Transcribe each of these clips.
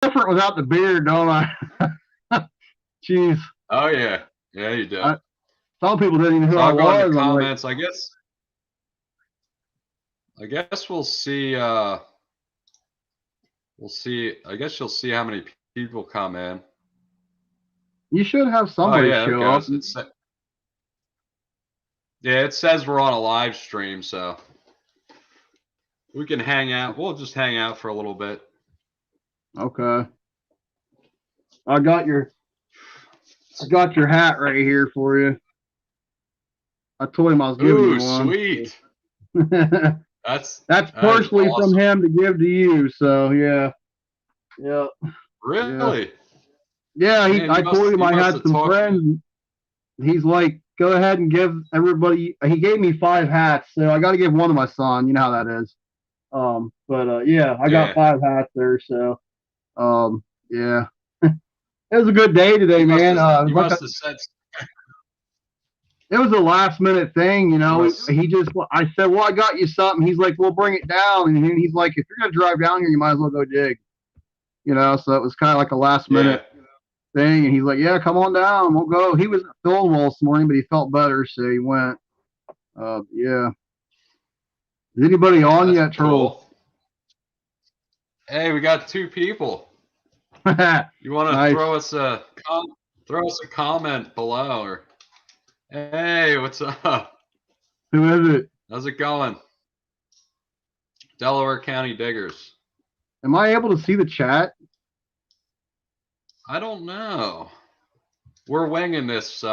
different without the beard, don't I? Jeez. Oh yeah, yeah, you do. Some people didn't even know So who I I'll go in the was. I'm like, comments. I guess we'll see. We'll see. I guess you'll see how many people come in. you should have Oh somebody yeah, there it show up. goes. Yeah, it says we're on a live stream, so we can hang out. We'll just hang out for a little bit. Okay. I got your hat right here for you. I told him I was giving you Ooh, one. sweet. That's That is partially from awesome. him to give to you. So yeah, yeah, yeah, Really? yeah. Man, I told him you I must had have some talked me. friends. He's like, go ahead and give everybody. He gave me 5 hats, so I got to give one to my son. You know how that is. But yeah, I got Yeah. 5 hats there. So yeah, it was a good day today, man. It was You like must have said it was a last minute thing, you you know. must I said, well, I got you something. He's like, well, bring it down. And he's like, if you're going to drive down here, you might as well go dig, you know. So it was kind of like a last yeah. minute thing. And he's like, yeah, come on down. We'll go. He wasn't feeling well this morning, but he felt better. So he went. Yeah. Is anybody on That's yet, Turtle? cool. Hey, we got 2 people. You want to Nice. throw us a comment below or hey, what's up? Who is it? How's it going? Delaware County Diggers. Am I able to see the chat? I don't know. We're winging this,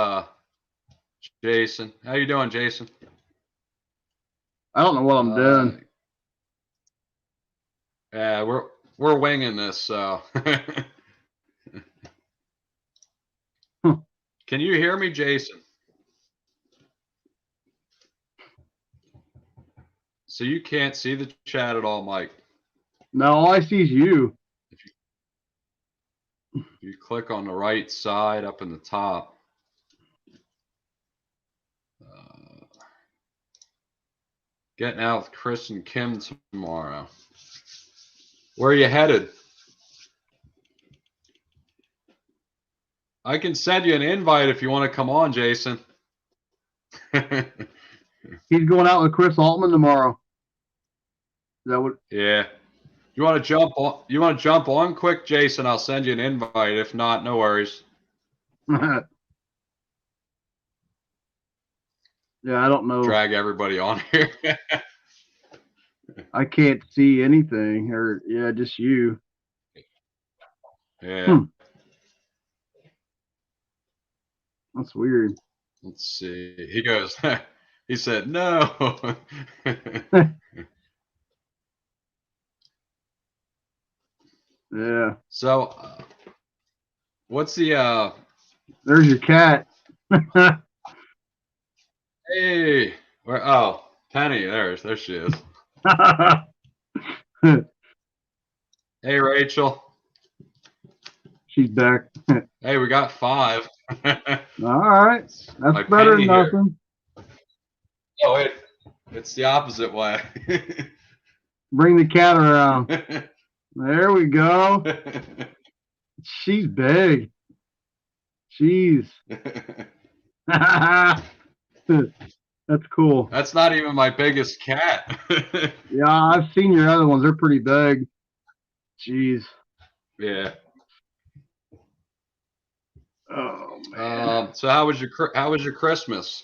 Jason. How you doing, Jason? I don't know what I'm Uh, doing. yeah, we're winging this. So, can you hear me, Jason? So you can't see the chat at all, Mike. No, all I see is you. If you click on the right side up in the top. Getting out with Chris and Kim tomorrow. Where are you headed? I can send you an invite if you want to come on, Jason. He's going out with Chris Altman tomorrow. Is that what? Yeah. You want to jump on? You want to jump on quick, Jason? I'll send you an invite. If not, no worries. Yeah, I don't know. Drag everybody on here. I can't see anything, or yeah, just you. Yeah. That's weird. Let's see. He goes. He said no. Yeah. So, what's the? There's your cat. Hey, where? Oh, Penny. There she is. Hey, Rachel. She's back. Hey, we got 5. All right. That's My better than Penny here. nothing. Oh wait, it's the opposite way. Bring the cat around. There we go. She's big. Jeez. That's cool. That's not even my biggest cat. Yeah, I've seen your other ones. They're pretty big. Jeez. Yeah. Oh man. So how was your Christmas?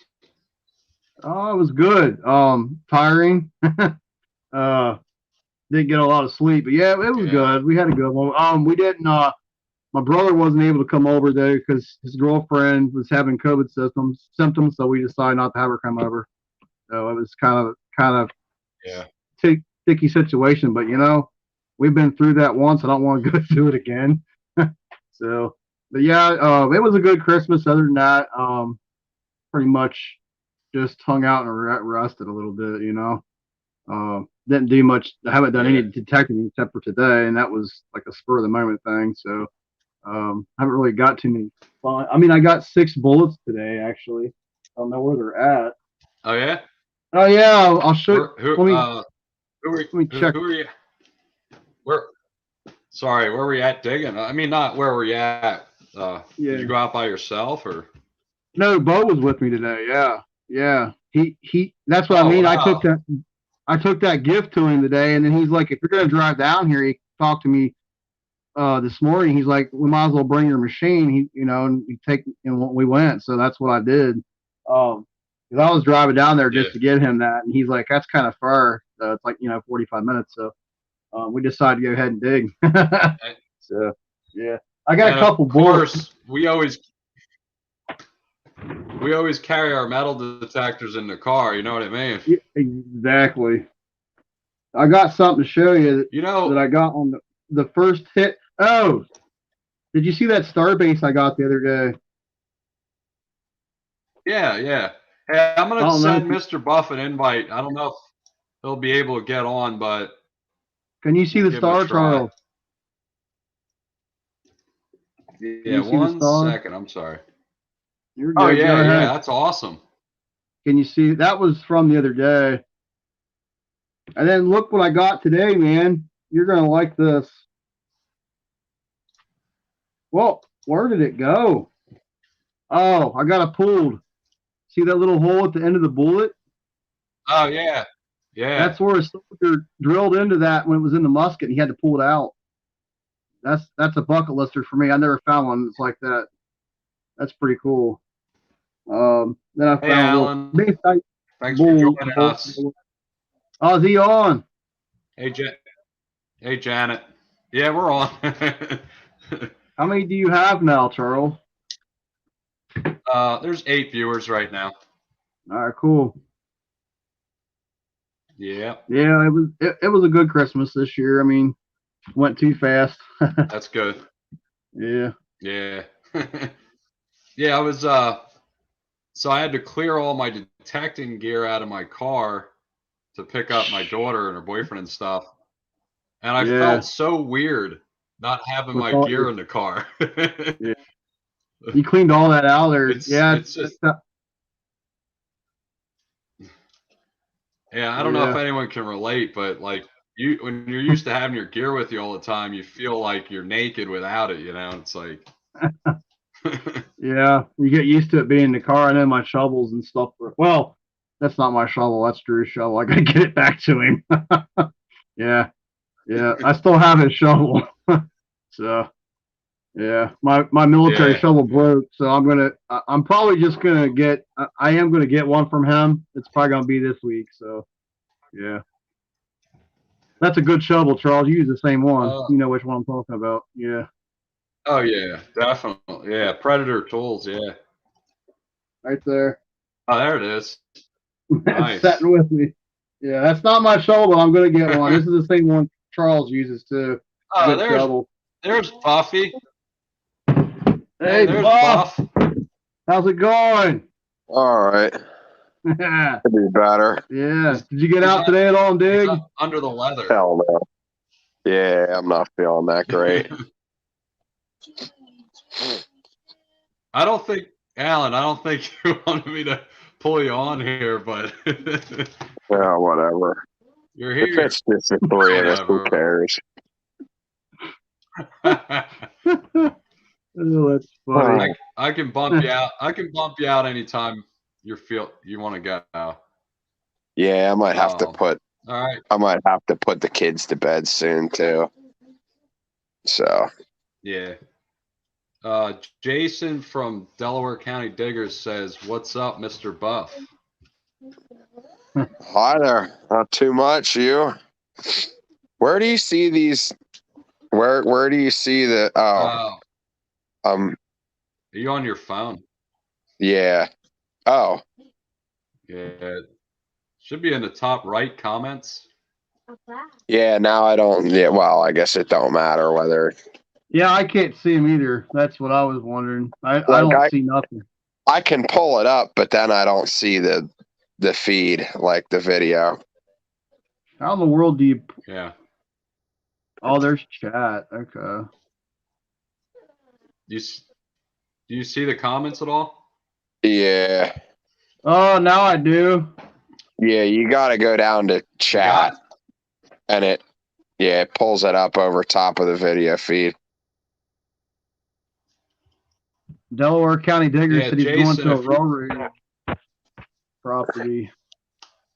Oh, it was good. Tiring. Didn't get a lot of sleep, but yeah, it was Yeah. good. We had a good one. We didn't. My brother wasn't able to come over there because his girlfriend was having COVID symptoms, so we decided not to have her come over. So it was kind of Yeah. sticky situation, but you know, we've been through that once. I don't want to go through it again. So, but yeah, it was a good Christmas. Other than that, pretty much just hung out and rested a little bit. You know, didn't do much. I haven't done Yeah. any detecting except for today, and that was like a spur of the moment thing. So, I haven't really got too many fun. I mean, I got 6 bullets today. Actually, I don't know where they're at. Oh yeah. Oh yeah, I'll show. Where, who Let me uh who are let me check. who are you? Where Sorry, where were you at digging? I mean, not where were you at. Did you Yeah. go out by yourself or? No, Bo was with me today. Yeah. Yeah. He that's what I Oh mean. wow. I took that gift to him today, and then he's like, if you're gonna drive down here, he talked to me this morning. He's like, we might as well bring your machine. And he take and we went. So that's what I did. Because I was driving down there Yeah. just to get him that, and he's like, that's kind of far. It's like 45 minutes. So we decided to go ahead and dig. And, So yeah, I got a and of couple bullets. course, we always carry our metal detectors in the car. You know what I mean? Yeah, exactly. I got something to show you You that know, I got on the first hit. Oh, did you see that Starbase I got the other day? yeah, yeah. Hey, I'm I gonna don't know. send Mr. Buff an invite. I don't know if he'll be able to get on, but Can you see we'll the give him a star, try. Charles? Can Yeah, you see the one star? second. I'm sorry. You're Oh good. Go yeah, yeah. ahead. That's awesome. Can you see? That was from the other day. And then look what I got today, man. You're gonna like this. Well, where did it go? Oh, I got it pulled. See that little hole at the end of the bullet? Oh yeah, yeah. That's where a soldier drilled into that when it was in the musket. He had to pull it out. That's a bucket lister for me. I never found one that's like that. That's pretty cool. Then I Hey, found a little Alan. big Thanks for bull. joining us. Oh, is he on? Hey, hey, Janet. Yeah, we're on. How many do you have now, Charles? There's 8 viewers right now. All right, cool. Yeah, Yeah, it was a good Christmas this year. I mean, went too fast. that's good. Yeah. Yeah. Yeah, I was so I had to clear all my detecting gear out of my car to pick up my daughter and her boyfriend and stuff. And I Yeah. felt so weird not having With my all gear your in the car. yeah. You cleaned all that out there. Yeah. It's just yeah, I don't know if Yeah. anyone can relate, but like you when you're used to having your gear with you all the time, you feel like you're naked without it, you know? It's like Yeah. You get used to it being in the car, and then my shovels and stuff. Well, that's not my shovel. That's Drew's shovel. I gotta get it back to him. Yeah. Yeah. I still have his shovel. So yeah, my military yeah, shovel yeah. broke, so I'm probably just gonna get I am gonna get one from him. It's probably gonna be this week. So yeah, that's a good shovel, Charles. You use the same one. Uh, You know which one I'm talking about. Yeah, oh yeah, definitely. Yeah, Predator tools, yeah. right there. Oh, there it is. It's Nice. setting with me. Yeah, that's not my shovel, but I'm gonna get one. This is the same one Charles uses too. Oh, Good shovel. there's Buffy. Hey, Hey, there's Buff, Buff. how's it going? All right. Yeah. Could be better. Did you get He's out today at all and he's dig? under the leather. Hell no. Yeah, I'm not feeling that great. I don't think, Alan, I don't think you wanted me to pull you on here, but Yeah, whatever. you're If here. it's just the three of us, who Whatever. cares? Oh, that's funny. I can bump you out. I can bump you out anytime you want to go. Yeah, All right. I might have to put the kids to bed soon too. So Yeah. Jason from Delaware County Diggers says, "What's up, Mr. Buff?" hi there. Not too much, you. Where do you see these where do you see the Are you on your phone? yeah. Oh. Yeah. Should be in the top right comments. Yeah, now I don't well, I guess it don't matter whether Yeah, I can't see him either. That's what I was wondering. I like don't see nothing. I can pull it up, but then I don't see the feed, like the video. How in the world do you? Yeah. Oh, there's chat. Okay. Do you see the comments at all? Yeah. Oh, now I do. Yeah, you got to go down to chat, and Yeah, it pulls it up over top of the video feed. Delaware County Digger Yeah, said he's going Jason, to a if you- railroad property.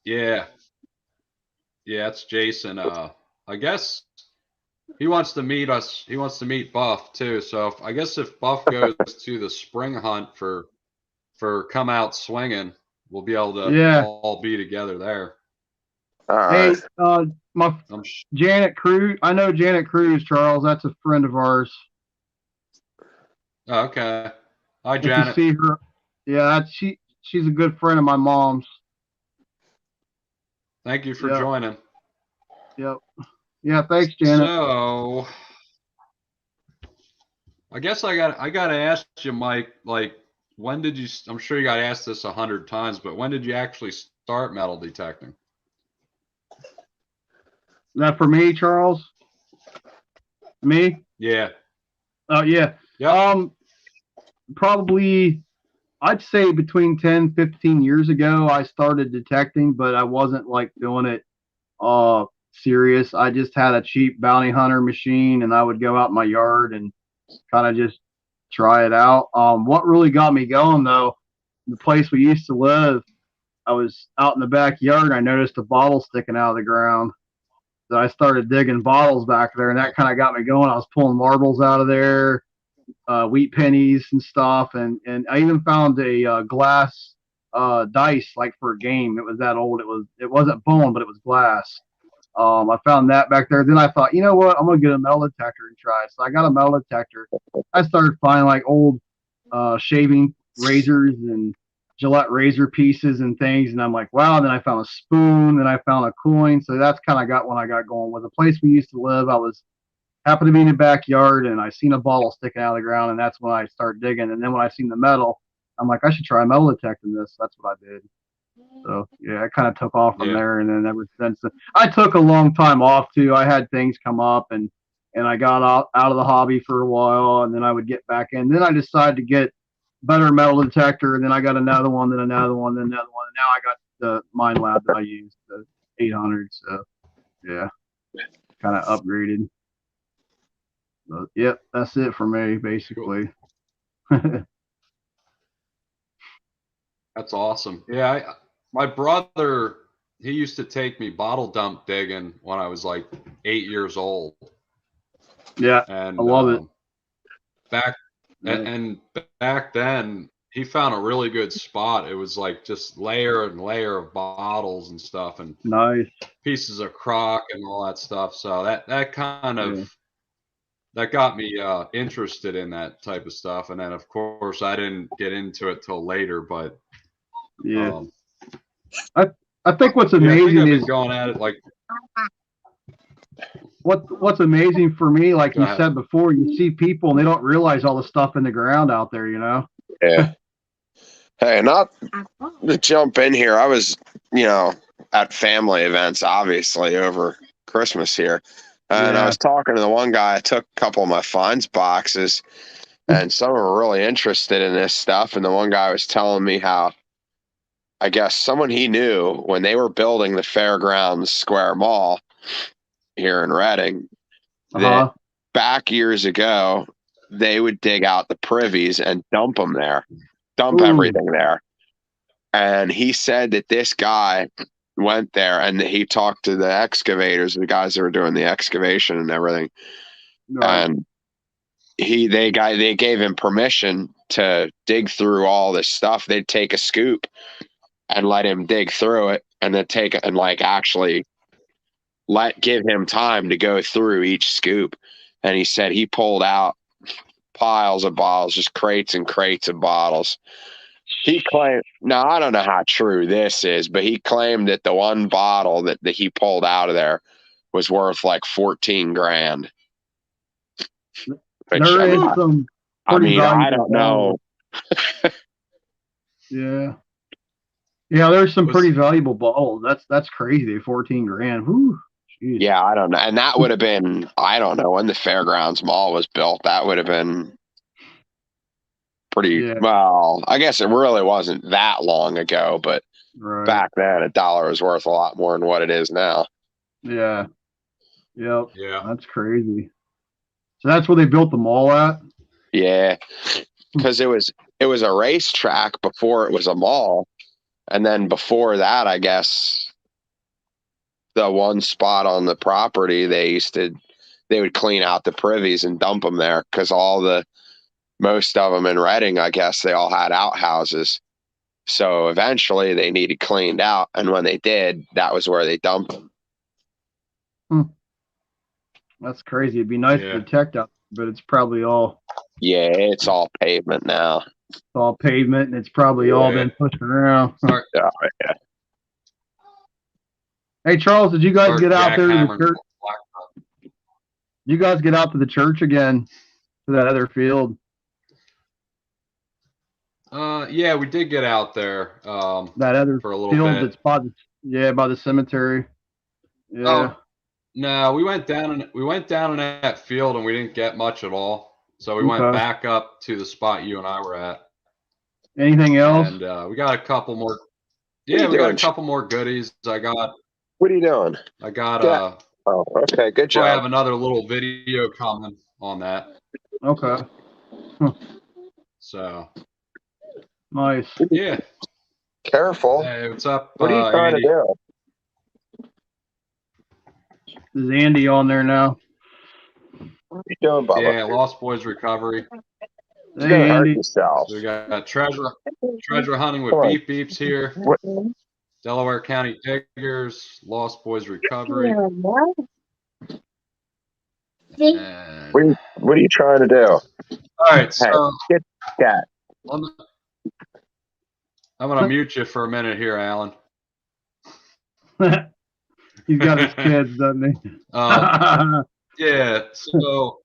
Yeah. Yeah, it's Jason. I guess he wants to meet us. He wants to meet Buff too. So I guess if Buff goes to the spring hunt for come out swinging, we'll be able to Yeah. all be together there. All Hey, right. my Janet Cruz. I know Janet Cruz, Charles. That's a friend of ours. Oh, okay. Hi, If you Janet. see her, yeah, she's a good friend of my mom's. Thank you for Yep. joining. Yep. Yeah, thanks, Janet. So I guess I got to ask you, Mike, like, when did you, I'm sure you got asked this 100 times, but when did you actually start metal detecting? Is that for me, Charles? Me? Yeah. Oh, yeah. Yep. Probably, I'd say between 10, 15 years ago, I started detecting, but I wasn't like doing it serious. I just had a cheap bounty hunter machine, and I would go out in my yard and kind of just try it out. What really got me going, though, the place we used to live, I was out in the backyard and I noticed a bottle sticking out of the ground. So I started digging bottles back there, and that kind of got me going. I was pulling marbles out of there, wheat pennies and stuff, and I even found a glass dice like for a game. It was that old. It wasn't bone, but it was glass. I found that back there. Then I thought, you know what? I'm gonna get a metal detector and try it. So I got a metal detector. I started finding like old shaving razors and Gillette razor pieces and things, and I'm like, wow. And then I found a spoon, then I found a coin. So that's kind of got when I got going. With the place we used to live, I was happened to be in the backyard, and I seen a bottle sticking out of the ground, and that's when I started digging. And then when I seen the metal, I'm like, I should try metal detecting this. That's what I did. So yeah, it kind of took off from there, and then ever since, I took a long time off too. I had things come up, and I got out of the hobby for a while, and then I would get back in. Then I decided to get better metal detector, and then I got another one, then another one, then another one, and now I got the Mind Lab that I use, the 800. So yeah, kind of upgraded. But yep, that's it for me basically. Cool. That's awesome. Yeah, my brother, he used to take me bottle dump digging when I was like 8 years old. Yeah, and I love it. And back then, he found a really good spot. It was like just layer and layer of bottles and stuff, and nice pieces of crock and all that stuff. So that kind of that got me interested in that type of stuff. And then, of course, I didn't get into it till later, but yeah. I think what's amazing I think I've been is going at it like what's amazing for me, like Go you ahead. said before, you see people and they don't realize all the stuff in the ground out there, you know? Yeah. Hey, not to jump in here. I was, at family events, obviously, over Christmas here. And I was talking to the one guy. I took a couple of my finds boxes, and some were really interested in this stuff. And the one guy was telling me how, I guess, someone he knew when they were building the Fairgrounds Square Mall here in Reading, that back years ago, they would dig out the privies and dump them there, everything there. And he said that this guy went there and he talked to the excavators, the guys that were doing the excavation and everything. Right. And they gave him permission to dig through all this stuff. They'd take a scoop and let him dig through it, and then take it and actually give him time to go through each scoop. And he said he pulled out piles of bottles, just crates and crates of bottles. He claimed, now I don't know how true this is, but he claimed that the one bottle that he pulled out of there was worth like 14 grand. Which, there is some pretty I don't know. Yeah. Yeah, there's some pretty valuable bottles. That's crazy. 14 grand. Whew. Jeez. Yeah, I don't know. And that would have been, I don't know, when the Fairgrounds Mall was built, that would have been pretty, well, I guess it really wasn't that long ago, but back then $1 was worth a lot more than what it is now. Yeah. Yep. Yeah. That's crazy. So that's where they built the mall at? Yeah, because it was a racetrack before it was a mall, and then before that, I guess the one spot on the property they would clean out the privies and dump them there because most of them in Reading, I guess they all had outhouses. So eventually they needed cleaned out, and when they did, that was where they dumped them. That's crazy. It'd be nice Yeah. to detect out, but it's probably all Yeah, it's all pavement now. pavement, and it's probably all been pushed around. Start, Yeah. Hey Charles, did you guys start get out there to the jackhammering church? You guys get out to the church again, to that other field? Yeah, we did get out there. That other for a little field bit. that's by the cemetery. Yeah. Oh, no, we went down in that field and we didn't get much at all. So we went Okay. back up to the spot you and I were at. Anything else? And we got a couple more. What are Yeah, you we got doing, a couple more goodies. What are you doing? Yeah. Oh, okay, good I job. have another little video comment on that. Okay. So Nice. yeah. Careful. Hey, what's up? What are you trying Andy? to do? Is Andy on there now? What are you doing, Bubba? Yeah, Lost Boys Recovery. You're Hey gonna hurt Andy. yourself. So we got treasure hunting with Come on. beep beeps here. What? Delaware County Diggers, Lost Boys Recovery. And What are you trying to do? all right, so Get that. I'm gonna mute you for a minute here, Alan. He's got his kids, doesn't he? Yeah. So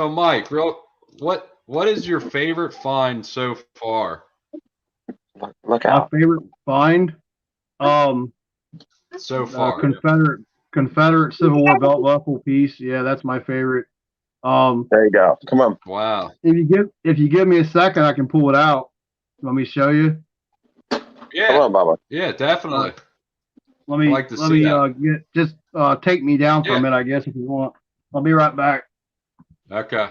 Mike, what is your favorite find so far? Look My out. favorite find? So far. Confederate Civil War belt buckle piece. Yeah, that's my favorite. There you go. Come on. Wow. If you give me a second, I can pull it out. Let me show you. Yeah. Come on, Bubba. Yeah, definitely. Let me like to see that. take me down for a minute, I guess, if you want. I'll be right back. Okay.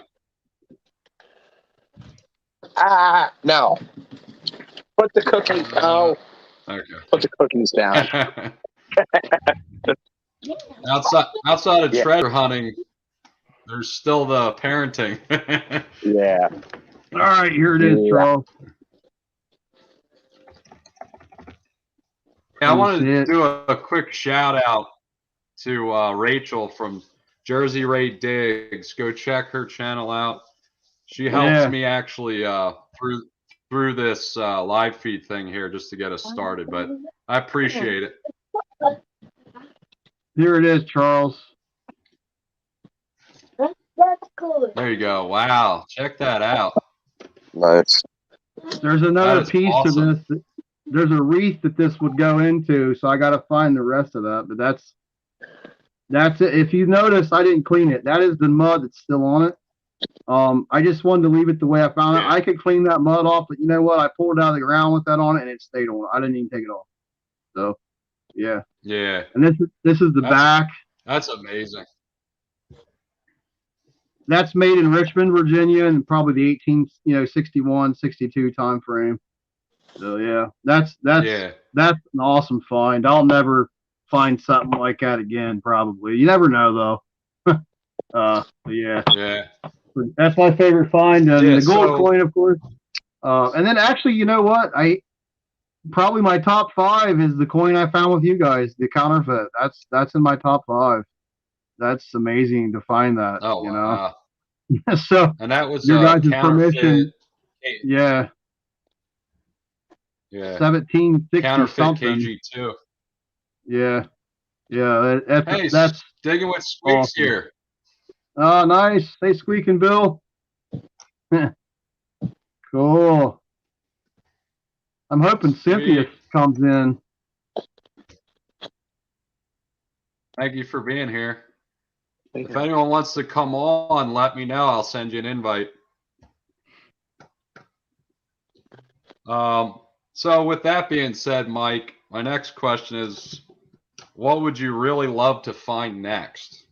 No. Put the cookies. Oh. Okay. Put the cookies down. outside of treasure hunting, there's still the parenting. Yeah. All right, here it is, Charles. I wanted to do a quick shout out to Rachel from Jersey Ray Diggs. Go check her channel out. She helps me actually through this live feed thing here just to get us started, but I appreciate it. Here it is, Charles. That's cool. There you go. Wow. Check that out. Nice. There's another piece to this. There's a wreath that this would go into, so I got to find the rest of that. But that's it. If you notice, I didn't clean it. That is the mud that's still on it. I just wanted to leave it the way I found it. I could clean that mud off, but you know what? I pulled it out of the ground with that on it, and it stayed on. I didn't even take it off. So, yeah. Yeah. And this is the back. That's amazing. That's made in Richmond, Virginia, and probably the 61, 62 time frame. So yeah, that's an awesome find. I'll never find something like that again. Probably. You never know though. Yeah. That's my favorite find, and the gold coin, of course. And then actually, you know what? Probably my top 5 is the coin I found with you guys, the counterfeit. That's in my top 5. That's amazing to find that. Oh, you wow. know. So and that was your guys' counterfeit. permission. Yeah. Yeah. 1760 counterfeit something. KG2. Yeah. Yeah. That's digging with Squeaks awesome. here. Oh, nice. Hey, Squeak and Bill. Cool. I'm hoping Cynthia comes in. Thank you for being here. If anyone wants to come on, let me know. I'll send you an invite. So with that being said, Mike, my next question is, what would you really love to find next?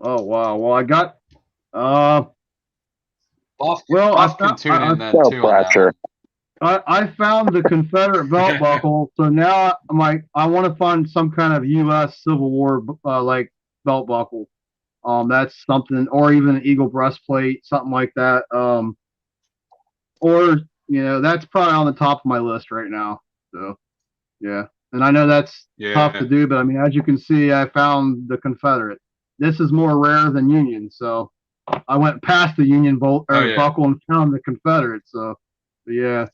Oh wow. Well, I got. Uh. Buff, Well, Buff can tune in then No too on that pressure. one. I found the Confederate belt buckle, so now I'm like, I want to find some kind of U.S. Civil War like belt buckle. That's something, or even an eagle breastplate, something like that. Or that's probably on the top of my list right now. So yeah, and I know that's tough to Yeah. do, but I mean, as you can see, I found the Confederate. This is more rare than Union, so I went past the Union bolt Oh or yeah. buckle and found the Confederate. So yeah,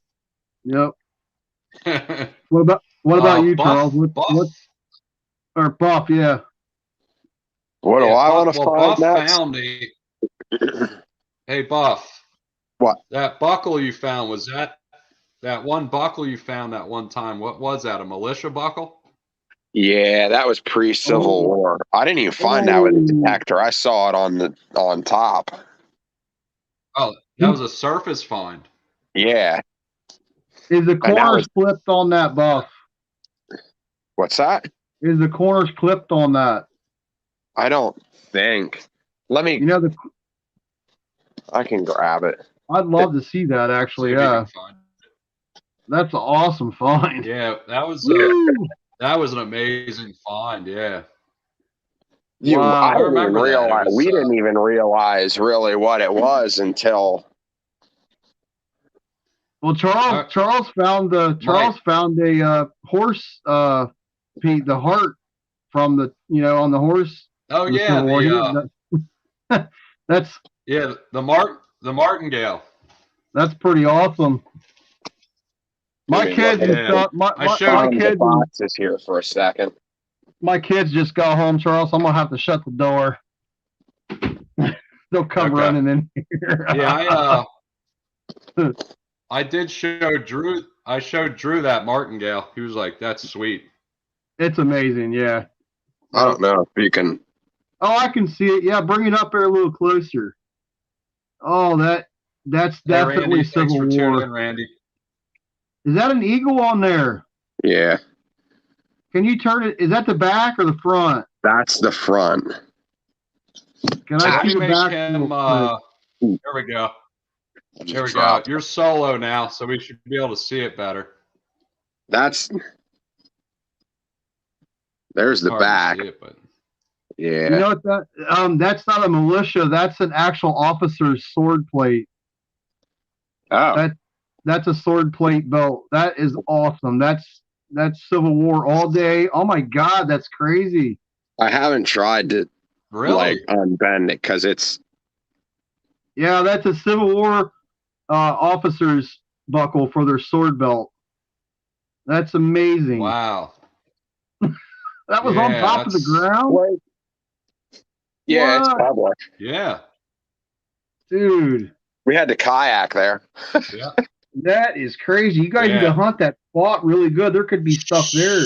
yep. What about you, Charles? Buff, What Buff. or Buff? Yeah. What do Yeah, I want Buff. to Well, find Buff next? found a. Hey, Buff. What? That buckle you found, was that one buckle you found that one time? What was that? A militia buckle? Yeah, that was pre-Civil Oh, War. I didn't even find that with a oh. detector. I saw it on top. Oh, that was a surface find. Yeah, Is the and that corners was clipped on that, Buff? what's that? Is the corners clipped on that? I don't think. Let me. The I can grab it. I'd love to see that See actually. if you can Yeah, find it. that's an awesome find. Yeah, Woo! that was an amazing find. Yeah, I I Wow. didn't even remember that. It realize. was We didn't even realize really what it was until. Well, Charles uh, Charles found the Mike. Charles found a horse the heart from the on the horse Oh in the yeah, Civil War. That's the martingale. that's pretty awesome. Let My me look kids at just Yeah, got my, I my, showed. my find the kids boxes here for a second. my kids just got home, Charles. So I'm gonna have to shut the door. They'll come Okay. running in here. Yeah, I did show Drew. I showed Drew that martingale. He was like, "That's sweet." It's amazing, yeah. I don't know if you can. Oh, I can see it. Yeah, bring it up there a little closer. Oh, that's Hey, definitely Randy, thanks Civil for tuning in, War. Randy. Is that an eagle on there? Yeah, Can you turn it? Is that the back or the front? that's the front. Can I Let see me the make back him. real quick? There we go. I There just we go. dropped. You're solo now, so we should be able to see it better. That's there's It's the hard to back. see it, but You Yeah. know what that's not a militia. That's an actual officer's sword plate. Oh, That that's a sword plate belt. That is awesome. That's Civil War all day. Oh my God, that's crazy. I haven't tried to like really, unbend it because it's. Yeah, that's a Civil War officer's buckle for their sword belt. That's amazing. wow. That was on Yeah, top of the that's ground. Wait. Yeah, it's What, public. yeah, dude? We had to kayak there. yeah. That is crazy. You guys need to Yeah. hunt that spot really good. There could be stuff there.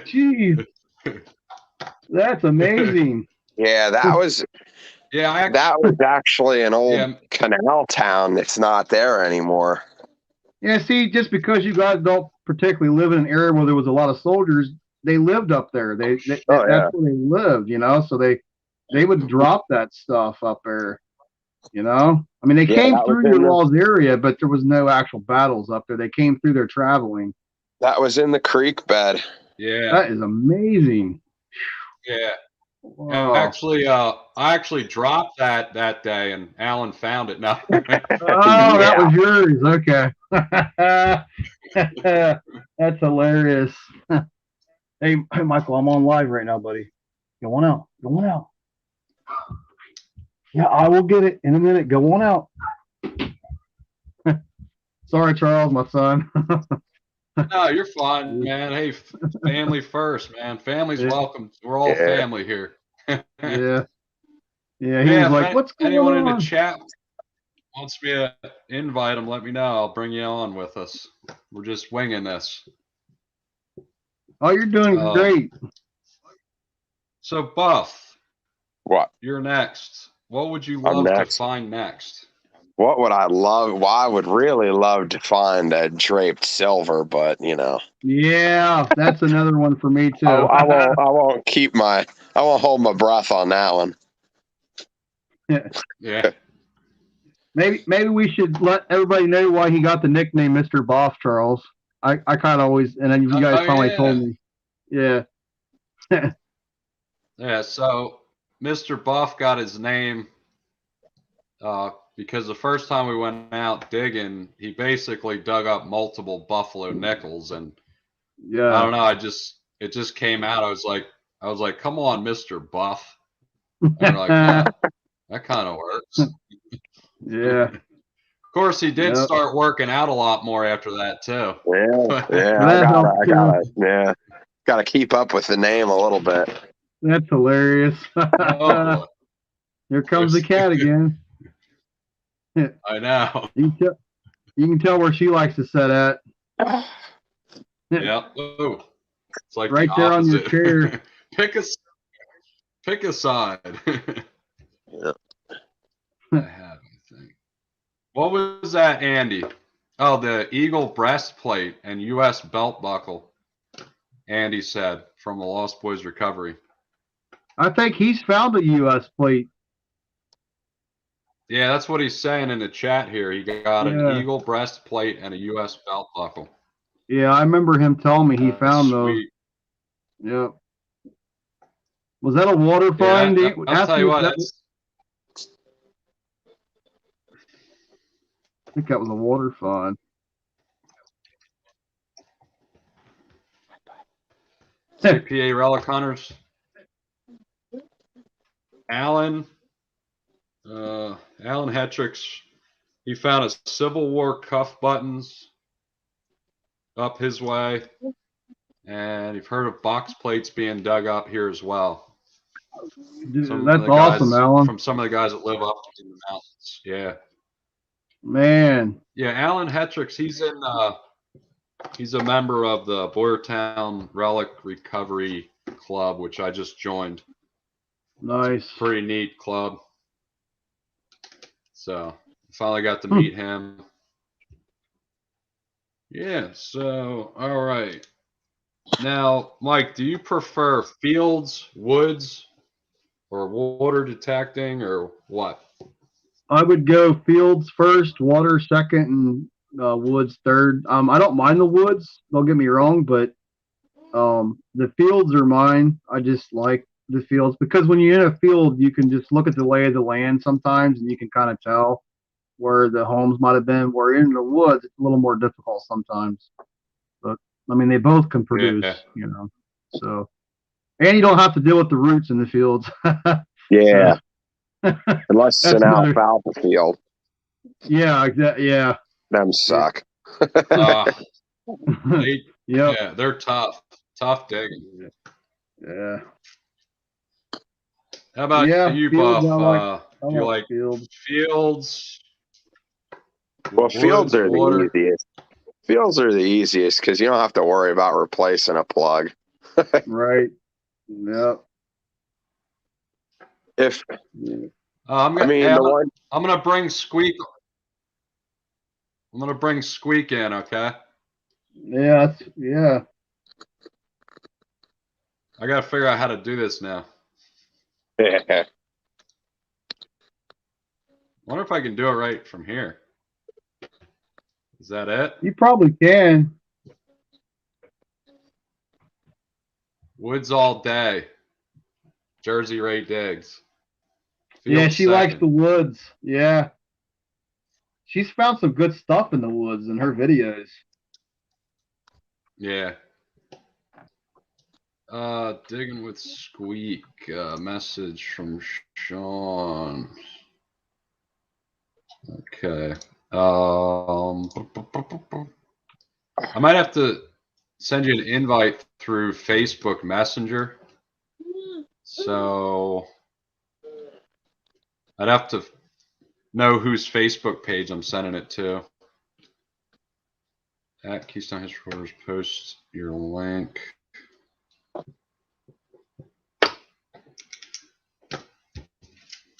Jeez, that's amazing. Yeah, that was Yeah, actually an old yeah, canal town. It's not there anymore. Yeah, see, just because you guys don't particularly live in an area where there was a lot of soldiers, they lived up there. Oh yeah, That's where they lived, so they would drop that stuff up there. I mean, they yeah. came That was through in your the all's area, but there was no actual battles up there. They came through there traveling. creek bed. yeah, That is amazing. yeah. Wow. Actually, I actually dropped that day, and Alan found it. No. Oh, that Yeah. was yours. Okay. That's hilarious. Hey, Michael, I'm on live right now, buddy. Go on out. Go on out. Yeah, I will get it in a minute. Go on out. Sorry, Charles, my son. No, you're fine, man. Hey, family first, man. Family's Yeah. welcome. We're all Yeah. family here. Yeah. Yeah, he Yeah, was like, "What's going anyone in the on?" chat wants me to invite them, let me know. I'll bring you on with us. We're just winging this. Oh, you're doing great. So, Buff, What? you're next. What would you I'm love to next. find next? What would I love? Well, I would really love to find a draped silver, but Yeah, that's another one for me too. I won't. I won't keep my. I won't hold my breath on that one. Yeah. Maybe we should let everybody know why he got the nickname Mr. Boff, Charles. I kind of always, and then you guys Oh, finally yeah. told me. Yeah. Yeah. So Mr. Buff got his name because the first time we went out digging, he basically dug up multiple buffalo nickels, and I Yeah. don't know. It just came out. I was like, come on, Mr. Buff. And we're like, yeah, that kind of works. Yeah. Of course, he did Yep. start working out a lot more after that too. Yeah. Gotta keep up with the name a little bit. That's hilarious. Oh boy. Here comes the cat again. I know. You can tell where she likes to sit at. Yeah. Ooh. It's like Right the there on your opposite. chair. Pick a side. Yeah. I have anything. What was that, Andy? Oh, the Eagle breastplate and U.S. belt buckle. Andy said from the Lost Boys Recovery. I think he's found a U.S. plate. Yeah, that's what he's saying in the chat here. He got an Yeah. Eagle breastplate and a U.S. belt buckle. Yeah, I remember him telling me he found those. Sweet. Yep. Was that a water Yeah, find? I'll tell you what. I think that was a water find. CPA relic hunters. Alan Hetrick's, he found a Civil War cuff buttons up his way, and you've heard of box plates being dug up here as well. Dude, that's awesome, Alan. From some of the guys that live up in the mountains. Yeah. Man. Yeah, Alan Hetrick's, he's a member of the Boyertown Relic Recovery Club, which I just joined. Nice. Pretty neat club. So finally got to meet him. Yeah, so all right. Now, Mike, do you prefer fields, woods, or water detecting, or what? I would go fields first, water second, and woods third. I don't mind the woods, don't get me wrong, but the fields are mine. I just like the fields because when you're in a field, you can just look at the lay of the land sometimes, and you can kind of tell where the homes might have been. Where in the woods, it's a little more difficult sometimes. But I mean, they both can produce, So, and you don't have to deal with the roots in the fields. Yeah. Unless it's That's an another- alfalfa field. Yeah, yeah. Them suck. Yeah, they're tough. Tough digging. Yeah. How about you, fields, Buff? Do you like fields? Fields? Well, Woods, fields are water? the easiest. Fields are the easiest because you don't have to worry about replacing a plug. Right. Yep. I'm gonna bring Squeak. I'm gonna bring Squeak in, okay? Yeah. I gotta figure out how to do this now. Wonder if I can do it right from here. Is that it? You probably can. Woods all day. Jersey Ray digs. Yeah, she likes the woods. Yeah. She's found some good stuff in the woods in her videos. Yeah. Digging with Squeak. Message from Sean. Okay. I might have to send you an invite through Facebook Messenger. So I'd have to know whose Facebook page I'm sending it to. At Keystone Headquarters, post your link.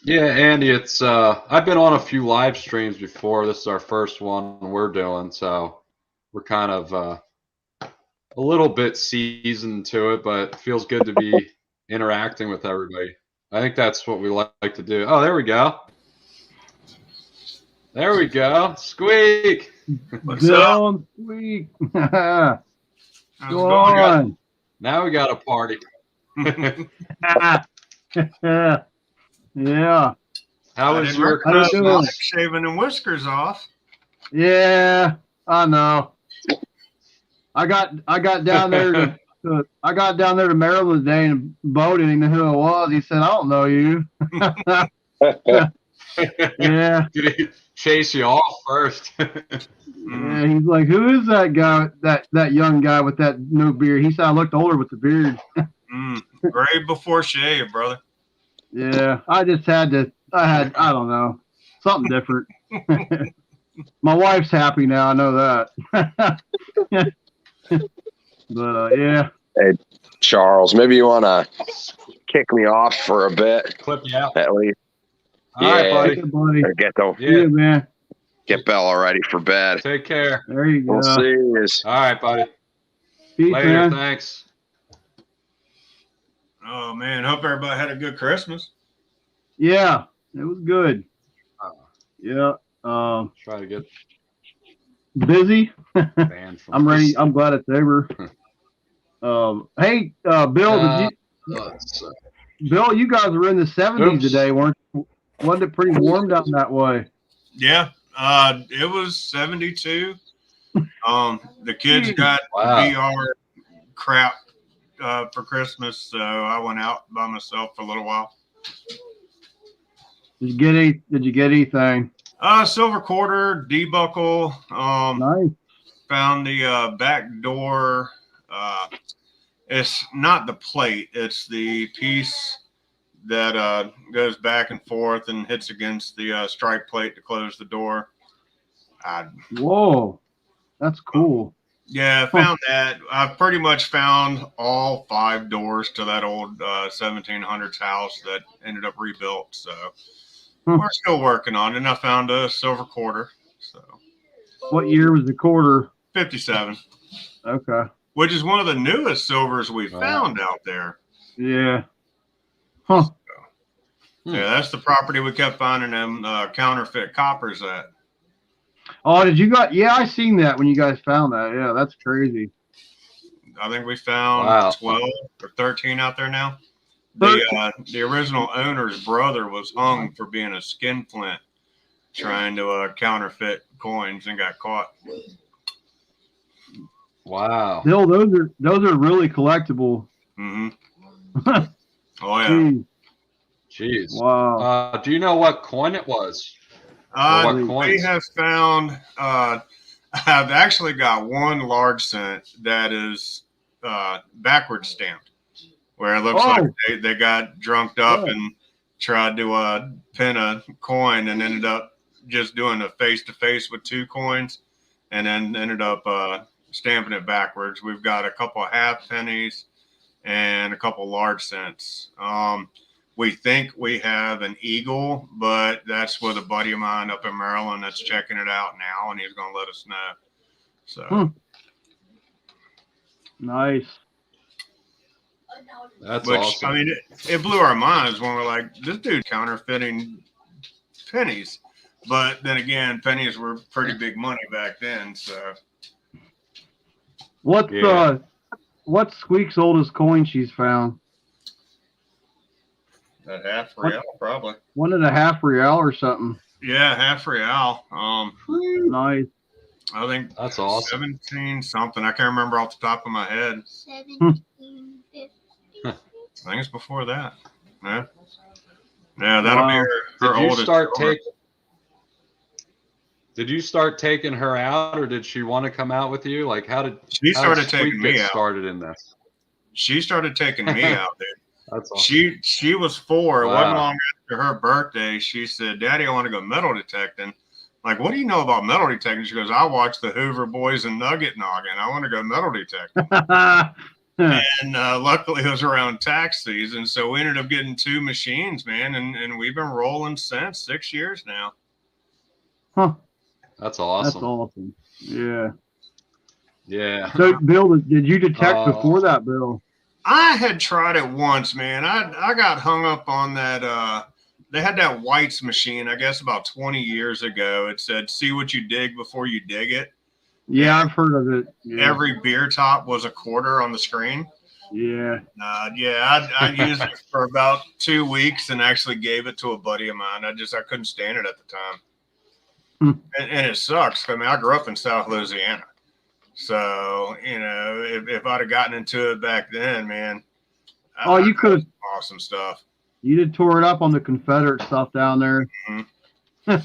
Yeah, Andy, it's I've been on a few live streams before. This is our first one we're doing, so we're kind of a little bit seasoned to it, but it feels good to be interacting with everybody. I think that's what we like to do. Oh, there we go. There we go. Squeak. What's up? Don't Squeak. How's it Go going, guys? on. Now we got a party. Yeah. How I was didn't your recognize Christmas? Mike shaving them whiskers off. Yeah. I know. I got down there to Maryland today and Bo didn't know who I was. He said, "I don't know you." Yeah. Did he chase you off first? Yeah, he's like, "Who is that guy? That young guy with that no beard?" He said, "I looked older with the beard." Grave before shave, brother. Yeah, I just had to. I don't know, something different. My wife's happy now. I know that. But yeah, Hey, Charles, maybe you want to kick me off for a bit, Clip you out. at least. All right, Yeah. buddy. yeah, buddy. Or Yeah, man. get Bella ready for bed. Take care. There you go. We'll see you. All right, buddy. Peace, Later. man. Thanks. Oh man, hope everybody had a good Christmas. Yeah, it was good. Yeah. Try to get Busy. banned from I'm ready. this. I'm glad it's over. Hey, Bill, Bill, you guys were in the 70s Oops. today, weren't you? Wasn't it pretty warm down that way? Yeah, it was 72. The kids got Wow. VR crap for Christmas, so I went out by myself for a little while. Did you get anything? Silver quarter, debuckle. Nice. Found the back door. It's not the plate; it's the piece that goes back and forth and hits against the strike plate to close the door. Whoa, that's cool. Yeah, I found that. I've pretty much found all 5 doors to that old 1700s house that ended up rebuilt. So we're still working on it. And I found a silver quarter. So What year was the quarter? 57, Okay. which is one of the newest silvers we Wow. found out there. Yeah. Huh. Yeah, that's the property we kept finding them counterfeit coppers at. Oh, did you got? Yeah, I seen that when you guys found that. Yeah, that's crazy. I think we found Wow. 12 or 13 out there now. The original owner's brother was hung for being a skinflint trying to counterfeit coins and got caught. Wow. Bill, those are really collectible. Mm-hmm. Oh, yeah. Jeez. Jeez. Wow. Do you know what coin it was? What We coins? have found, I've actually got one large cent that is backwards stamped, where it looks like they got drunked up and tried to pin a coin and ended up just doing a face-to-face with 2 coins and then ended up stamping it backwards. We've got a couple of half pennies and a couple large cents. We think we have an eagle, but that's with a buddy of mine up in Maryland that's checking it out now, and he's going to let us know. So Nice. That's which, awesome. I mean, it blew our minds when we're like, this dude counterfeiting pennies. But then again, pennies were pretty big money back then. So What's Squeak's oldest coin she's found? that half real, probably. 1.5 real or something. Yeah, half real. Nice. I think That's awesome. 17 something. I can't remember off the top of my head. 1750. I think it's before that. Yeah. Yeah, that'll be Wow. her Did you oldest. Did you start taking her out, or did she want to come out with you? Like, how did She how started did Squeak taking me get out. started in this? She started taking me out there. That's awesome. She was 4. It wasn't Wow. long after her birthday. She said, "Daddy, I want to go metal detecting." Like, what do you know about metal detecting? She goes, "I watch the Hoover Boys and Nugget Noggin. I want to go metal detecting." And luckily it was around tax season, so we ended up getting 2 machines, man, and we've been rolling since 6 years now. Huh. That's That's awesome. awesome. Yeah. Yeah. So, Bill, did you detect before Uh, that, Bill? I had tried it once, man. I got hung up on that. They had that White's machine, I guess, about 20 years ago. It said, "See what you dig before you dig it." Yeah, I've heard of it. Yeah. Every beer top was a quarter on the screen. Yeah. Yeah, I used it for about 2 weeks and actually gave it to a buddy of mine. I couldn't stand it at the time. And it sucks. I mean, I grew up in South Louisiana. So, if I'd have gotten into it back then, man. Oh, you could have. Awesome stuff. You did tore it up on the Confederate stuff down there. Mm-hmm.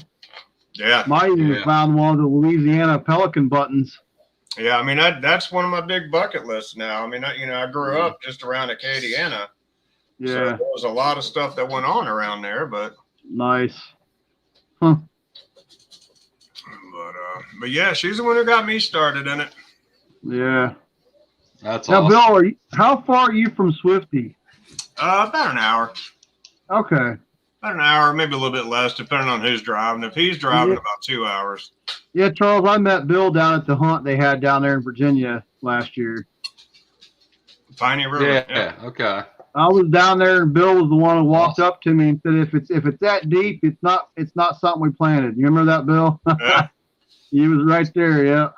Yeah. Might even found one of the Louisiana Pelican buttons. Yeah, I mean that's one of my big bucket lists now. I mean, I grew up just around Acadiana. Yeah. So there was a lot of stuff that went on around there, but nice. Huh. But yeah, she's the one who got me started in it. Yeah. That's now, awesome. Bill, how far are you from Swifty? About an hour. Okay. About an hour, maybe a little bit less, depending on who's driving. If he's driving, about 2 hours. Yeah, Charles, I met Bill down at the hunt they had down there in Virginia last year. Piney River. Yeah. Okay. I was down there, and Bill was the one who walked up to me and said, "If it's that deep, it's not something we planted." You remember that, Bill? Yeah. He was right there. Yeah.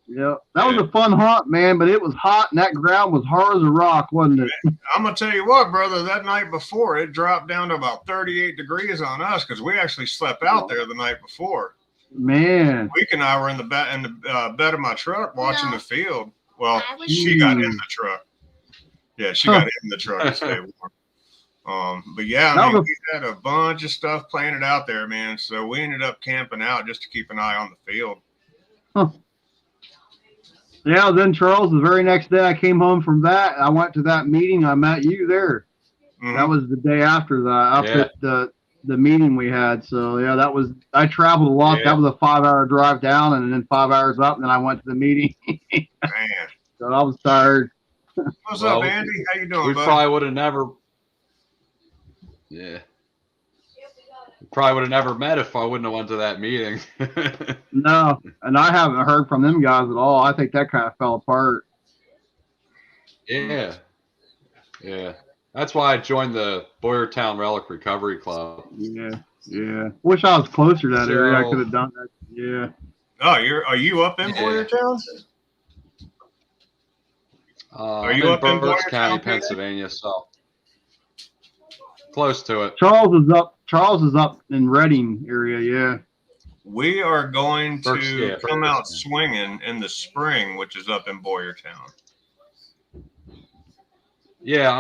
Yeah. That was a fun hunt, man. But it was hot, and that ground was hard as a rock, wasn't it? I'm gonna tell you what, brother. That night before, it dropped down to about 38 degrees on us because we actually slept out there the night before. Man. Week and I were in the bed of my truck watching the field. Well, I was- she got in the truck. Yeah, she got in the truck to stay warm. But yeah, I mean, we had a bunch of stuff planted out there, man. So we ended up camping out just to keep an eye on the field. Huh. Yeah, then Charles, the very next day I came home from that. I went to that meeting. I met you there. Mm-hmm. That was the day after that, up at the meeting we had. So yeah, I traveled a lot. Yeah. That was a 5-hour drive down and then 5 hours up, and then I went to the meeting. Man. So I was tired. What's up, Andy? How you doing, We buddy? probably would have never. Yeah. Probably would have never met if I wouldn't have went to that meeting. No, and I haven't heard from them guys at all. I think that kind of fell apart. Yeah. Yeah. That's why I joined the Boyertown Relic Recovery Club. Yeah. Wish I was closer to that area. I could have done that. Yeah. Oh, are you up in Boyertown? Are you in up in Berks Boyertown, County, Peter? Pennsylvania, so close to it. Charles is up in Reading area. Yeah. We are going to Berks, come out yeah. swinging in the spring, which is up in Boyertown. Yeah,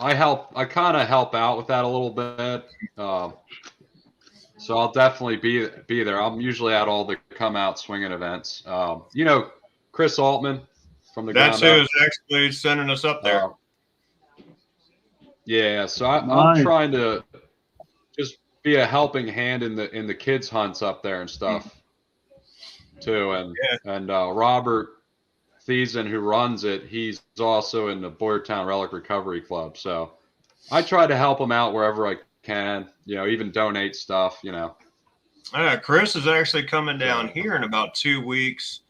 I kind of help out with that a little bit. So I'll definitely be there. I'm usually at all the come out swinging events. Chris Altman from the That's Ground Up. who's actually sending us up there. Yeah, so I'm Nice. trying to just be a helping hand in the kids hunts up there and stuff too. And Robert Thiessen, who runs it, he's also in the Boyertown Relic Recovery Club. So I try to help him out wherever I can, even donate stuff, Chris is actually coming down here in about 2 weeks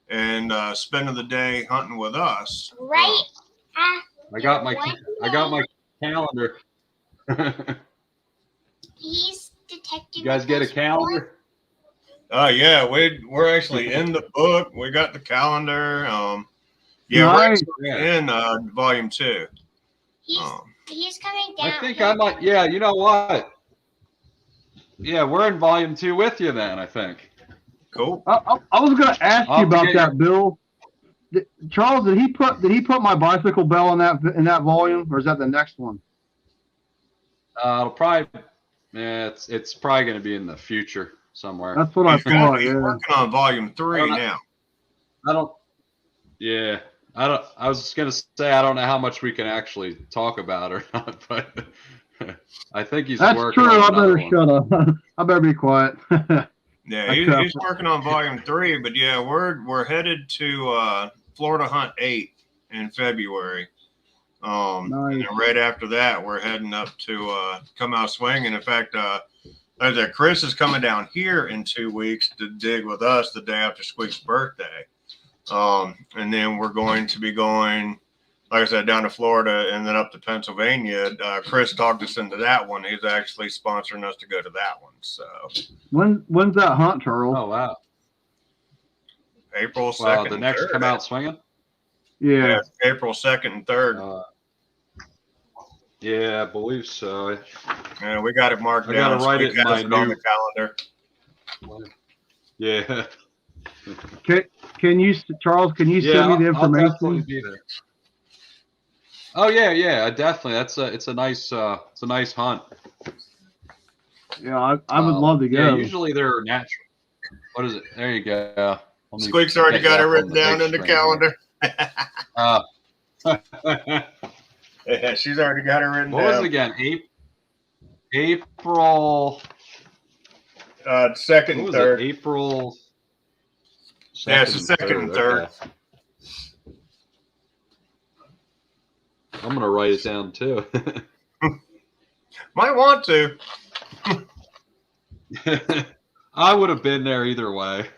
and spending the day hunting with us. Right. I got my calendar. He's detecting. You guys get a calendar? Yeah, we're actually in the book. We got the calendar. We're Nice. actually in volume 2. He's coming down. I think I might. Yeah, you know what? Yeah, we're in volume 2 with you then, I think. Cool. I was going to ask I'll you about get that, Bill. Charles, did he put my bicycle bell in that volume, or is that the next one? It'll probably. Yeah, it's probably going to be in the future somewhere. That's what I thought. He's Yeah. working on volume 3 now. I don't. Yeah, I don't. I was just gonna say I don't know how much we can actually talk about or not, but I think he's That's working true. on I another better one. shut up. I better be quiet. Yeah, he's working on volume 3, but yeah, we're headed to Florida Hunt 8 in February. And Nice. then right after that, we're heading up to come out swinging. In fact, like I said, Chris is coming down here in 2 weeks to dig with us the day after Squeak's birthday. And then we're going to be going, like I said, down to Florida and then up to Pennsylvania. Chris talked us into that one. He's actually sponsoring us to go to that one. So when's that hunt, Charles? Oh wow! April 2nd. Wow, the and next 3rd. come out swinging. Yeah. April 2nd and 3rd. Yeah, I believe so. And we got it marked I down. gotta write it in my on new the calendar. Yeah. Can you, Charles? Can you send me the I'll definitely information? be there. Oh yeah, definitely. It's a nice hunt. Yeah, I would love to go. Yeah, usually they're natural. What is it? There you go. Squeak's already got it written down in the calendar. Yeah, she's already got it written down. What was it again? April 2nd and 3rd. April. Yeah, it's the 2nd and 3rd. Okay. I'm gonna write it down too. Might want to. I would have been there either way.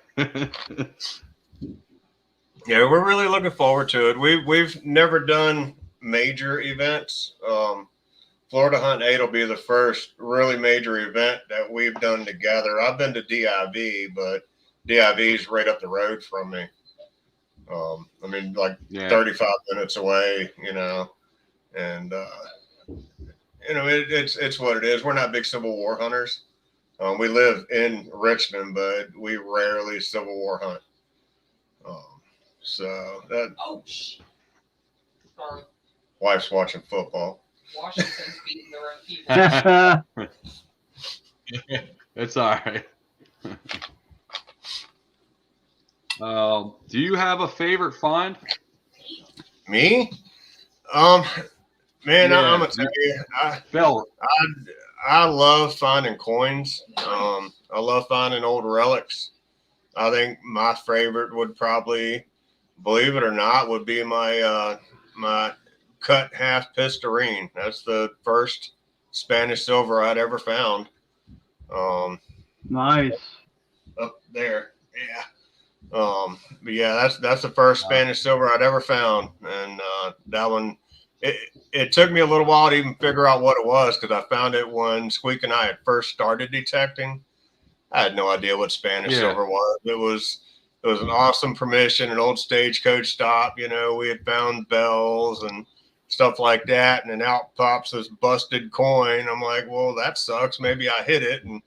Yeah, we're really looking forward to it. We've never done major events. Florida Hunt 8 will be the first really major event that we've done together. I've been to DIV, but DIV is right up the road from me. I mean, like 35 minutes away, you know, and you know, it's what it is. We're not big Civil War hunters. We live in Richmond, but we rarely Civil War hunt. So that. Oh, sorry. Wife's watching football. Washington's beating their own people. It's all right. Do you have a favorite find? Me? Man, Yeah. I'm gonna tell you, Phil. I love finding coins. I love finding old relics. I think my favorite would probably, believe it or not, would be my my cut half pistarine. That's the first Spanish silver I'd ever found. Nice. Up there, yeah. But yeah, that's the first Spanish silver I'd ever found, and that one. It took me a little while to even figure out what it was because I found it when Squeak and I had first started detecting. I had no idea what Spanish silver was. It was an awesome permission, an old stagecoach stop. You know, we had found bells and stuff like that, and then out pops this busted coin. I'm like, well, that sucks. Maybe I hit it, and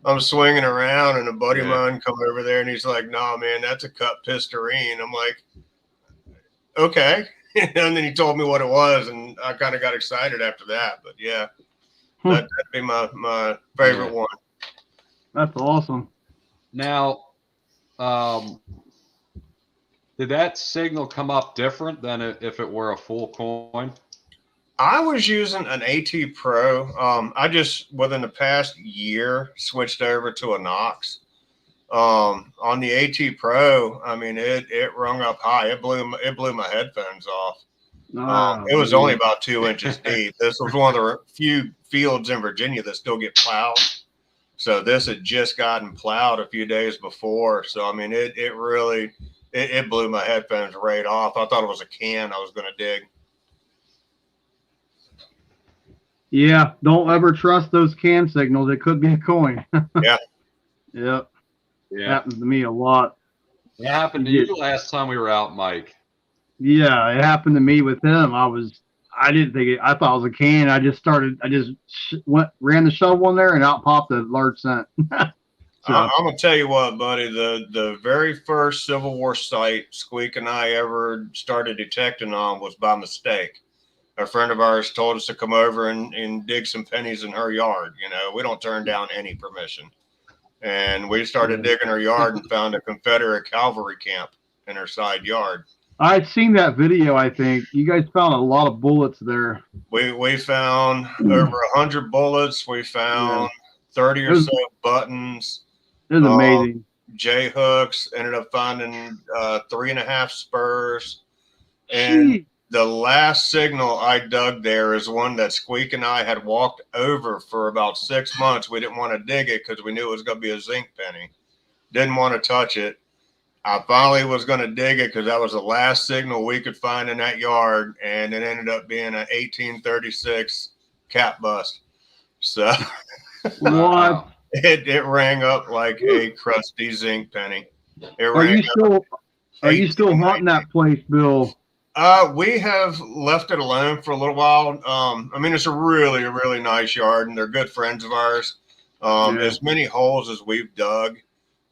I'm swinging around, and a buddy of mine come over there, and he's like, "No, man, that's a cut pistarine." I'm like, okay. And then he told me what it was, and I kind of got excited after that. But yeah, that'd be my favorite one. That's awesome. Now, did that signal come up different than if it were a full coin? I was using an AT Pro. I just within the past year switched over to a Knox. On the AT Pro, I mean, it rung up high. It blew my headphones off. It was only about 2 inches deep. This was one of the few fields in Virginia that still get plowed. So this had just gotten plowed a few days before. So I mean, it really blew my headphones right off. I thought it was a can I was going to dig. Yeah, don't ever trust those can signals. It could be a coin. Yeah. Yep. Yeah. Happens to me a lot. It happened to you last time we were out, Mike. Yeah, it happened to me with him. I didn't think it. I thought it was a can. I just ran the shovel in there, and out popped a large cent. So, I'm gonna tell you what, buddy. The very first Civil War site Squeak and I ever started detecting on was by mistake. A friend of ours told us to come over and dig some pennies in her yard. You know, we don't turn down any permission. And we started digging her yard and found a Confederate cavalry camp in her side yard. I'd seen that video. I think you guys found a lot of bullets there. We found over 100 bullets. We found 30 or so buttons. It was amazing. J hooks. Ended up finding 3.5 spurs, and Gee. the last signal I dug there is one that Squeak and I had walked over for about 6 months. We didn't want to dig it because we knew it was going to be a zinc penny. Didn't want to touch it. I finally was going to dig it because that was the last signal we could find in that yard, and it ended up being an 1836 cap bust. So What? Wow. it rang up like a crusty zinc penny. It Are rang you still are you still 18, haunting that place, Bill? We have left it alone for a little while. I mean, it's a really, really nice yard, and they're good friends of ours. Yeah. As many holes as we've dug,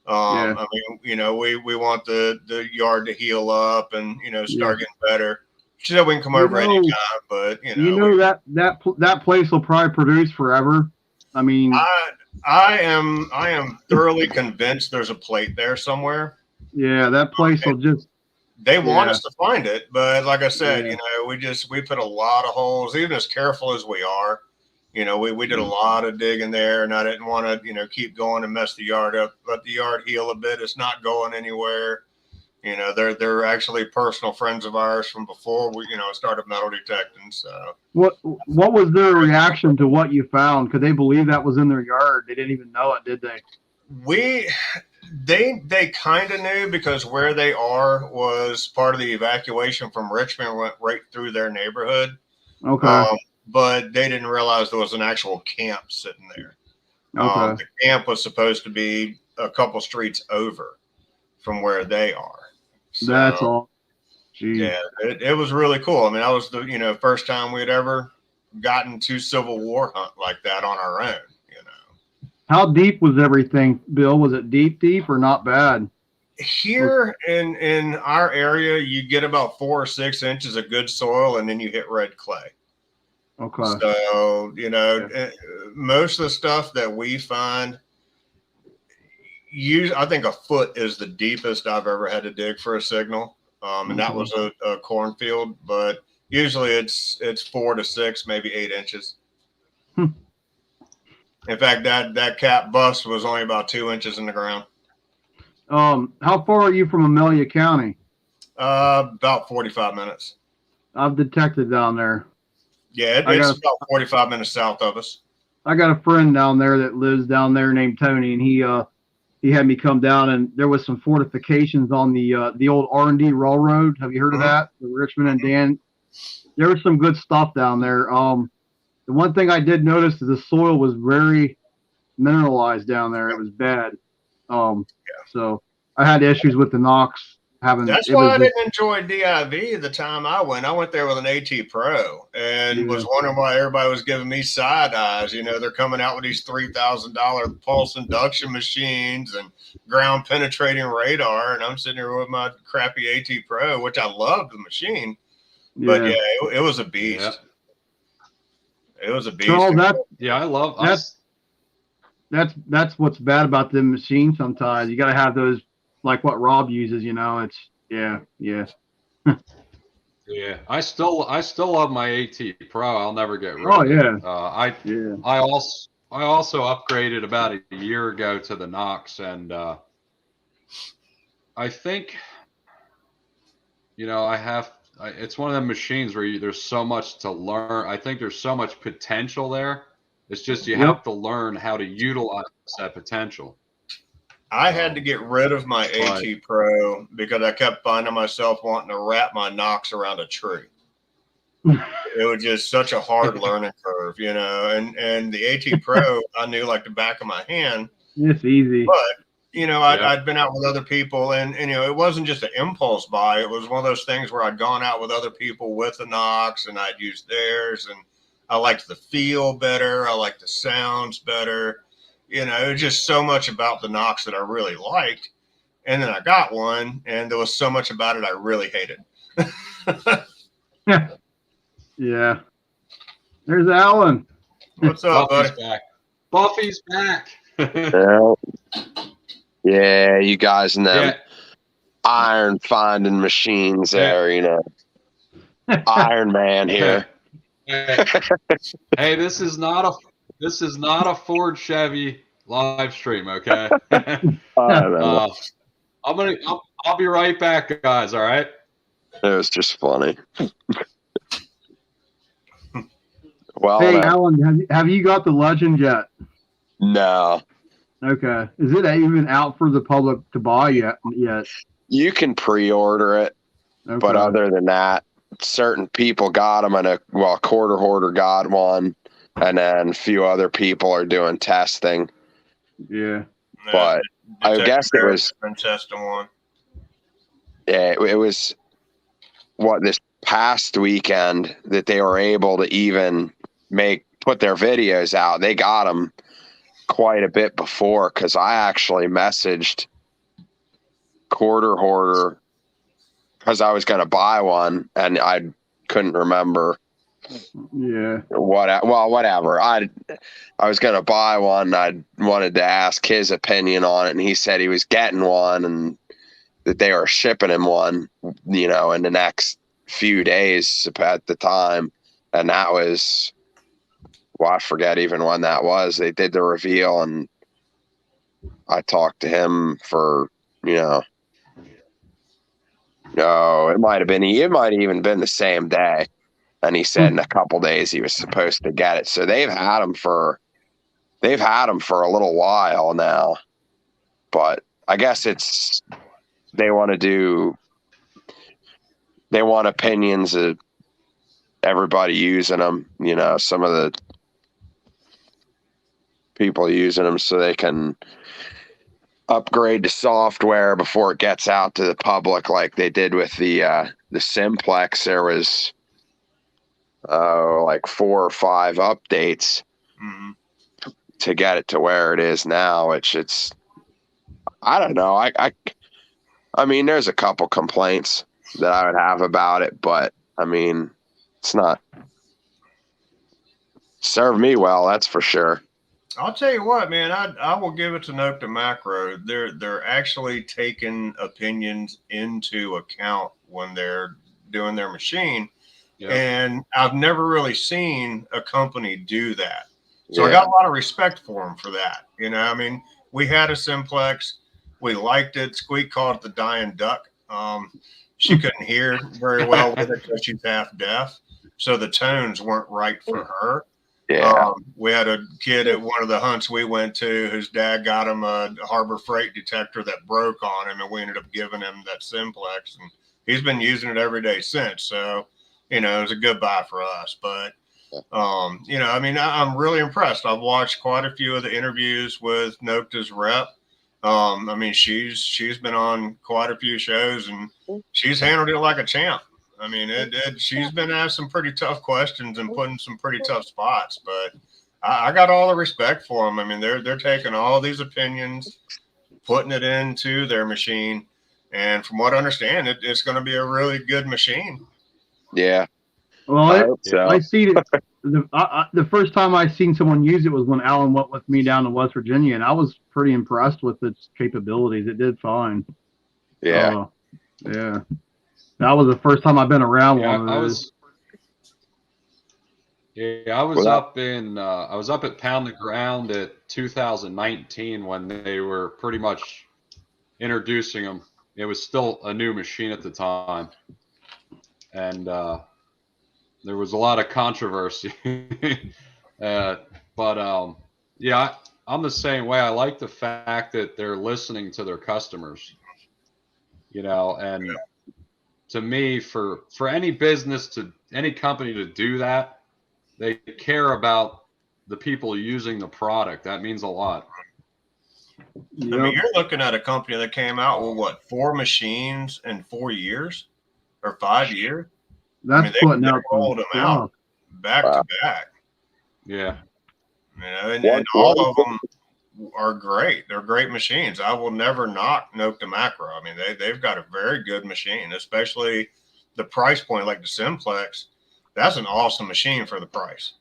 Yeah. I mean, we want the yard to heal up and start getting better. So we can come over anytime, but that place will probably produce forever. I mean, I am thoroughly convinced there's a plate there somewhere. yeah, that place will just. They want Yeah. us to find it, but like I said, Yeah. we put a lot of holes, even as careful as we are. We did a lot of digging there, and I didn't want to, keep going and mess the yard up. Let the yard heal a bit. It's not going anywhere. They're actually personal friends of ours from before we, started metal detecting. So What was their reaction to what you found? Could they believe that was in their yard? They didn't even know it, did they? They kind of knew because where they are was part of the evacuation from Richmond, went right through their neighborhood. Okay. But they didn't realize there was an actual camp sitting there. Okay. The camp was supposed to be a couple streets over from where they are. So, That's all. Jeez. yeah, it was really cool. I mean, that was the first time we'd ever gotten to Civil War hunt like that on our own. How deep was everything, Bill? Was it deep or not bad? Here in our area, you get about 4 or 6 inches of good soil, and then you hit red clay. Okay. So, most of the stuff that we find, I think a foot is the deepest I've ever had to dig for a signal. And that was a cornfield, but usually it's 4 to 6, maybe 8 inches. In fact, that cap bust was only about 2 inches in the ground. How far are you from Amelia County? About 45 minutes. I've detected down there. Yeah, it's about 45 minutes south of us. I got a friend down there that lives down there named Tony, and he had me come down, and there was some fortifications on the old R&D Railroad. Have you heard of that? The Richmond and Dan. There was some good stuff down there. The one thing I did notice is the soil was very mineralized down there. It was bad. So I had issues with the Knox. That's why I didn't enjoy DIV the time I went. I went there with an AT Pro and was wondering why everybody was giving me side eyes. They're coming out with these $3,000 pulse induction machines and ground penetrating radar, and I'm sitting here with my crappy AT Pro, which I loved the machine, but it was a beast. Yeah. It was a beast. So I love that's what's bad about the machine. Sometimes you got to have those. Like what Rob uses, it's yeah. Yeah, I still love my AT Pro. I'll never get rid of it. Yeah. I also upgraded about a year ago to the Knox, and I think it's one of the machines where there's so much to learn. I think there's so much potential there. It's just you have to learn how to utilize that potential. I had to get rid of my AT Pro because I kept finding myself wanting to wrap my Knox around a tree. It was just such a hard learning curve, and the AT Pro I knew like the back of my hand. It's easy. But, I'd been out with other people, and it wasn't just an impulse buy. It was one of those things where I'd gone out with other people with the Knox, and I'd used theirs, and I liked the feel better. I liked the sounds better. It was just so much about the Knox that I really liked. And then I got one, and there was so much about it I really hated. Yeah. There's Alan. What's up, Buffy's buddy? back. Buffy's back. Yeah, you guys and them iron finding machines there, Iron Man here. Hey, this is not a Ford Chevy live stream, okay? I don't know. I'll be right back, guys. All right. It was just funny. Well, Hey, then, Alan, have you got the legend yet? no. Okay. Is it even out for the public to buy yet? You can pre-order it, Okay. but other than that, certain people got them, and Quarter Hoarder got one, and then a few other people are doing testing. Yeah. But I guess it was been testing one. Yeah, it was this past weekend that they were able to even put their videos out. They got them quite a bit before, because I actually messaged Quarter Hoarder because I was going to buy one and I couldn't remember. Yeah. Whatever. I was going to buy one. I wanted to ask his opinion on it, and he said he was getting one and that they were shipping him one, in the next few days at the time. And that was, I forget even when that was. They did the reveal, and I talked to him for, no, it might have even been the same day. And he said in a couple days he was supposed to get it. So they've had him for a little while now. But I guess they want opinions of everybody using them, some of the people using them, so they can upgrade the software before it gets out to the public, like they did with the Simplex. There was like 4 or 5 updates to get it to where it is now, which I don't know. I mean, there's a couple complaints that I would have about it, but I mean, it's not served me well, that's for sure. I'll tell you what, man, I will give it to Note to Macro. They're actually taking opinions into account when they're doing their machine. Yeah. And I've never really seen a company do that. So I got a lot of respect for them for that. I mean, we had a Simplex. We liked it. Squeak called it the dying duck. She couldn't hear very well with it because she's half deaf. So the tones weren't right for her. Yeah. We had a kid at one of the hunts we went to whose dad got him a Harbor Freight detector that broke on him, and we ended up giving him that Simplex, and he's been using it every day since. So, it was a good buy for us. But, I mean, I'm really impressed. I've watched quite a few of the interviews with Nocta's rep. I mean, she's been on quite a few shows, and she's handled it like a champ. I mean, she's been asked some pretty tough questions and put in some pretty tough spots, but I got all the respect for them. I mean, they're taking all these opinions, putting it into their machine, and from what I understand, it's going to be a really good machine. Yeah. Well, I seen it. The first time I seen someone use it was when Alan went with me down to West Virginia, and I was pretty impressed with its capabilities. It did fine. Yeah. Yeah. That was the first time I've been around one of those. I was up at Pound the Ground at 2019 when they were pretty much introducing them. It was still a new machine at the time, and there was a lot of controversy. But I'm the same way. I like the fact that they're listening to their customers, and to me, for any business, any company to do that, they care about the people using the product. That means a lot. Yep. I mean, you're looking at a company that came out with 4 machines in 4 years or 5 years. That's putting out rolled them out back to back. Yeah. And all of them are great. They're great machines. I will never knock Note to Macro. I mean, they've got a very good machine, especially the price point like the Simplex. That's an awesome machine for the price.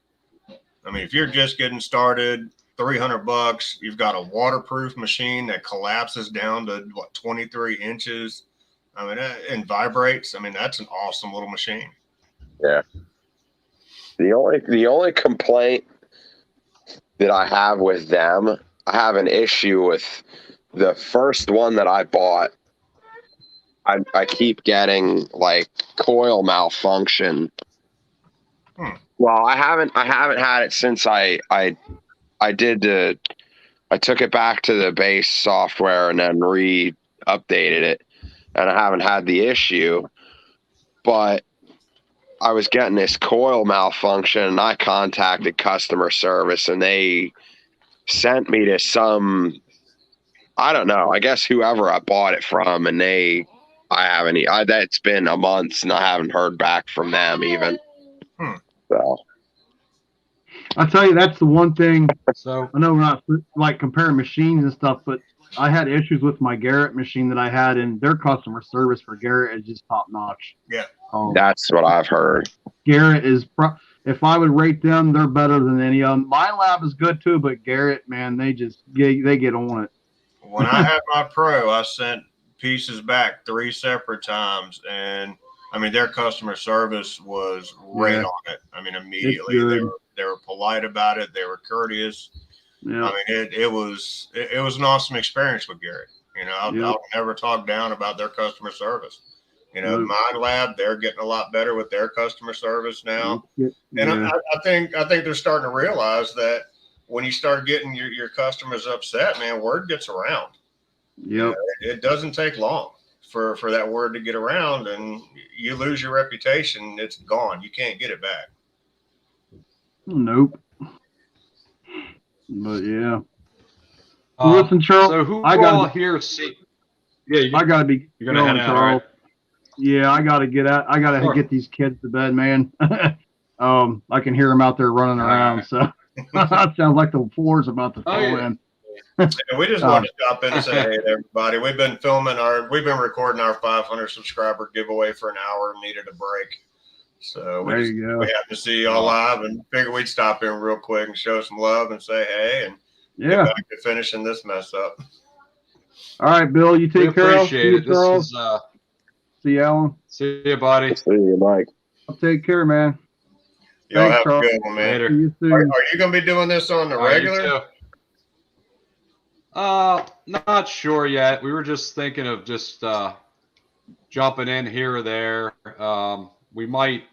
I mean, if you're just getting started, $300, you've got a waterproof machine that collapses down to 23 inches. I mean, and vibrates. I mean, that's an awesome little machine. Yeah. The only complaint that I have with them, I have an issue with the first one that I bought. I keep getting like coil malfunction. Well, I haven't had it since I took it back to the base software and then updated it, and I haven't had the issue. But I was getting this coil malfunction, and I contacted customer service, and they sent me to some, I don't know, I guess whoever I bought it from, and that's been a month, and I haven't heard back from them even. So I tell you, that's the one thing. So I know we're not like comparing machines and stuff, but I had issues with my Garrett machine that I had, and their customer service for Garrett is just top notch. Yeah. that's what I've heard. Garrett is, if I would rate them, they're better than any of them. My lab is good too, but Garrett, man, they get on it. When I had my Pro, I sent pieces back 3 separate times, and I mean their customer service was right on it. I mean immediately they were polite about it. They were courteous. Yeah. I mean it was an awesome experience with Garrett. You know, I'll never talk down about their customer service. You know, my lab, they're getting a lot better with their customer service now. And I think they're starting to realize that when you start getting your customers upset, man, word gets around. Yep. You know, it doesn't take long for that word to get around, and you lose your reputation. It's gone. You can't get it back. Nope. But yeah. Listen, Charles. So who I all here see? Yeah, I gotta be. You're gonna head out, Charles. right? Yeah, I gotta get out. I gotta get these kids to bed, man. I can hear them out there running around. So that sounds like the floor's about to fall in. And we just want to stop in and say hey to everybody. We've been recording our 500 subscriber giveaway for an hour and needed a break. So we happen to see y'all live and figured we'd stop in real quick and show some love and say hey and get back to finishing this mess up. All right, Bill, you take care. Appreciate it. This is see you, Alan. See you, buddy. See you, Mike. Take care, man. Y'all have a good one, man. Later. See you soon. Are you going to be doing this on the regular? Not sure yet. We were just thinking of just jumping in here or there. We might,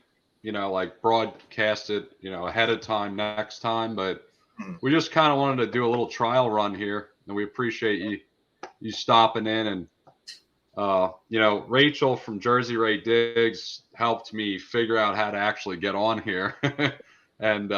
like broadcast it, ahead of time next time, but we just kind of wanted to do a little trial run here, and we appreciate you stopping in. And Rachel from Jersey Ray Diggs helped me figure out how to actually get on here. And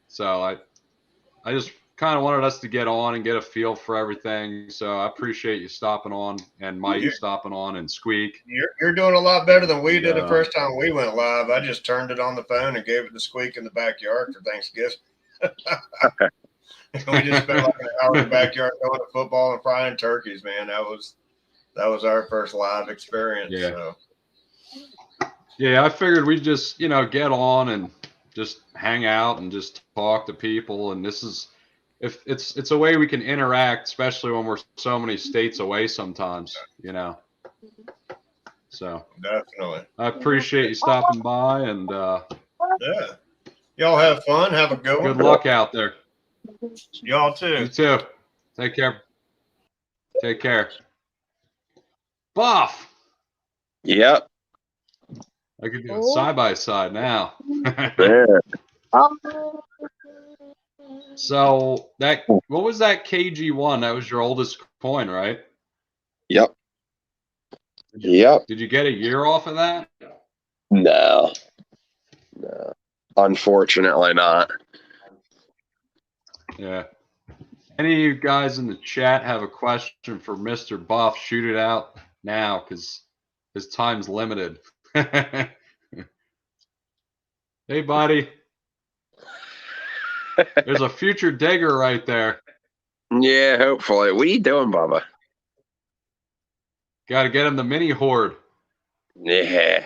so I just kind of wanted us to get on and get a feel for everything. So I appreciate you stopping on, and Mike stopping on, and Squeak. You're doing a lot better than we did the first time we went live. I just turned it on the phone and gave it to Squeak in the backyard for Thanksgiving. We just spent like an hour in the backyard going to football and frying turkeys, man. That was our first live experience. Yeah. So. Yeah, I figured we'd just, get on and just hang out and just talk to people. And this is, if it's a way we can interact, especially when we're so many states away sometimes, So definitely. I appreciate you stopping by, and yeah. Y'all have fun. Have a good one. Good luck out there. Y'all too. You too. Take care. Take care. Buff. Yep. I could do it side by side now. Yeah. So what was that KG1? That was your oldest coin, right? Yep. Yep. Did you get a year off of that? No. Unfortunately not. Yeah. Any of you guys in the chat have a question for Mr. Buff? Shoot it out now, because his time's limited. Hey, buddy. There's a future digger right there. Yeah, hopefully. What are you doing, Bubba? Got to get him the mini hoard. Yeah.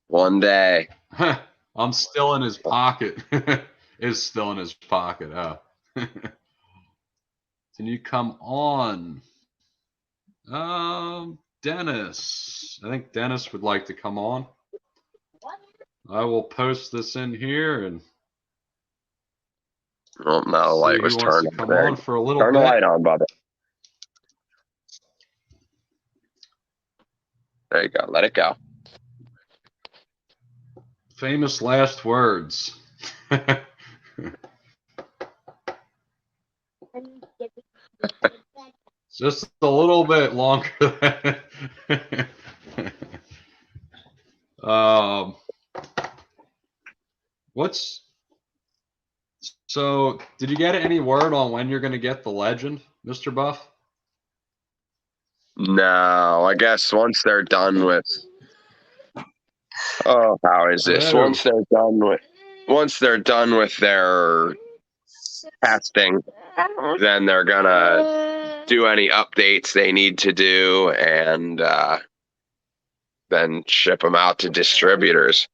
One day. I'm still in his pocket. Is still in his pocket. Oh. Can you come on? Dennis. I think Dennis would like to come on. I will post this in here and Oh, no, the see light who was wants to turned come there. on for a little Turn the bit. light on, Bubba. There you go. Let it go. Famous last words. Just a little bit longer. um, what's so? Did you get any word on when you're going to get the legend, Mr. Buff? No, I guess once they're done with. Oh, how is this? Hello. Once they're done with their testing, then they're gonna do any updates they need to do, and then ship them out to distributors.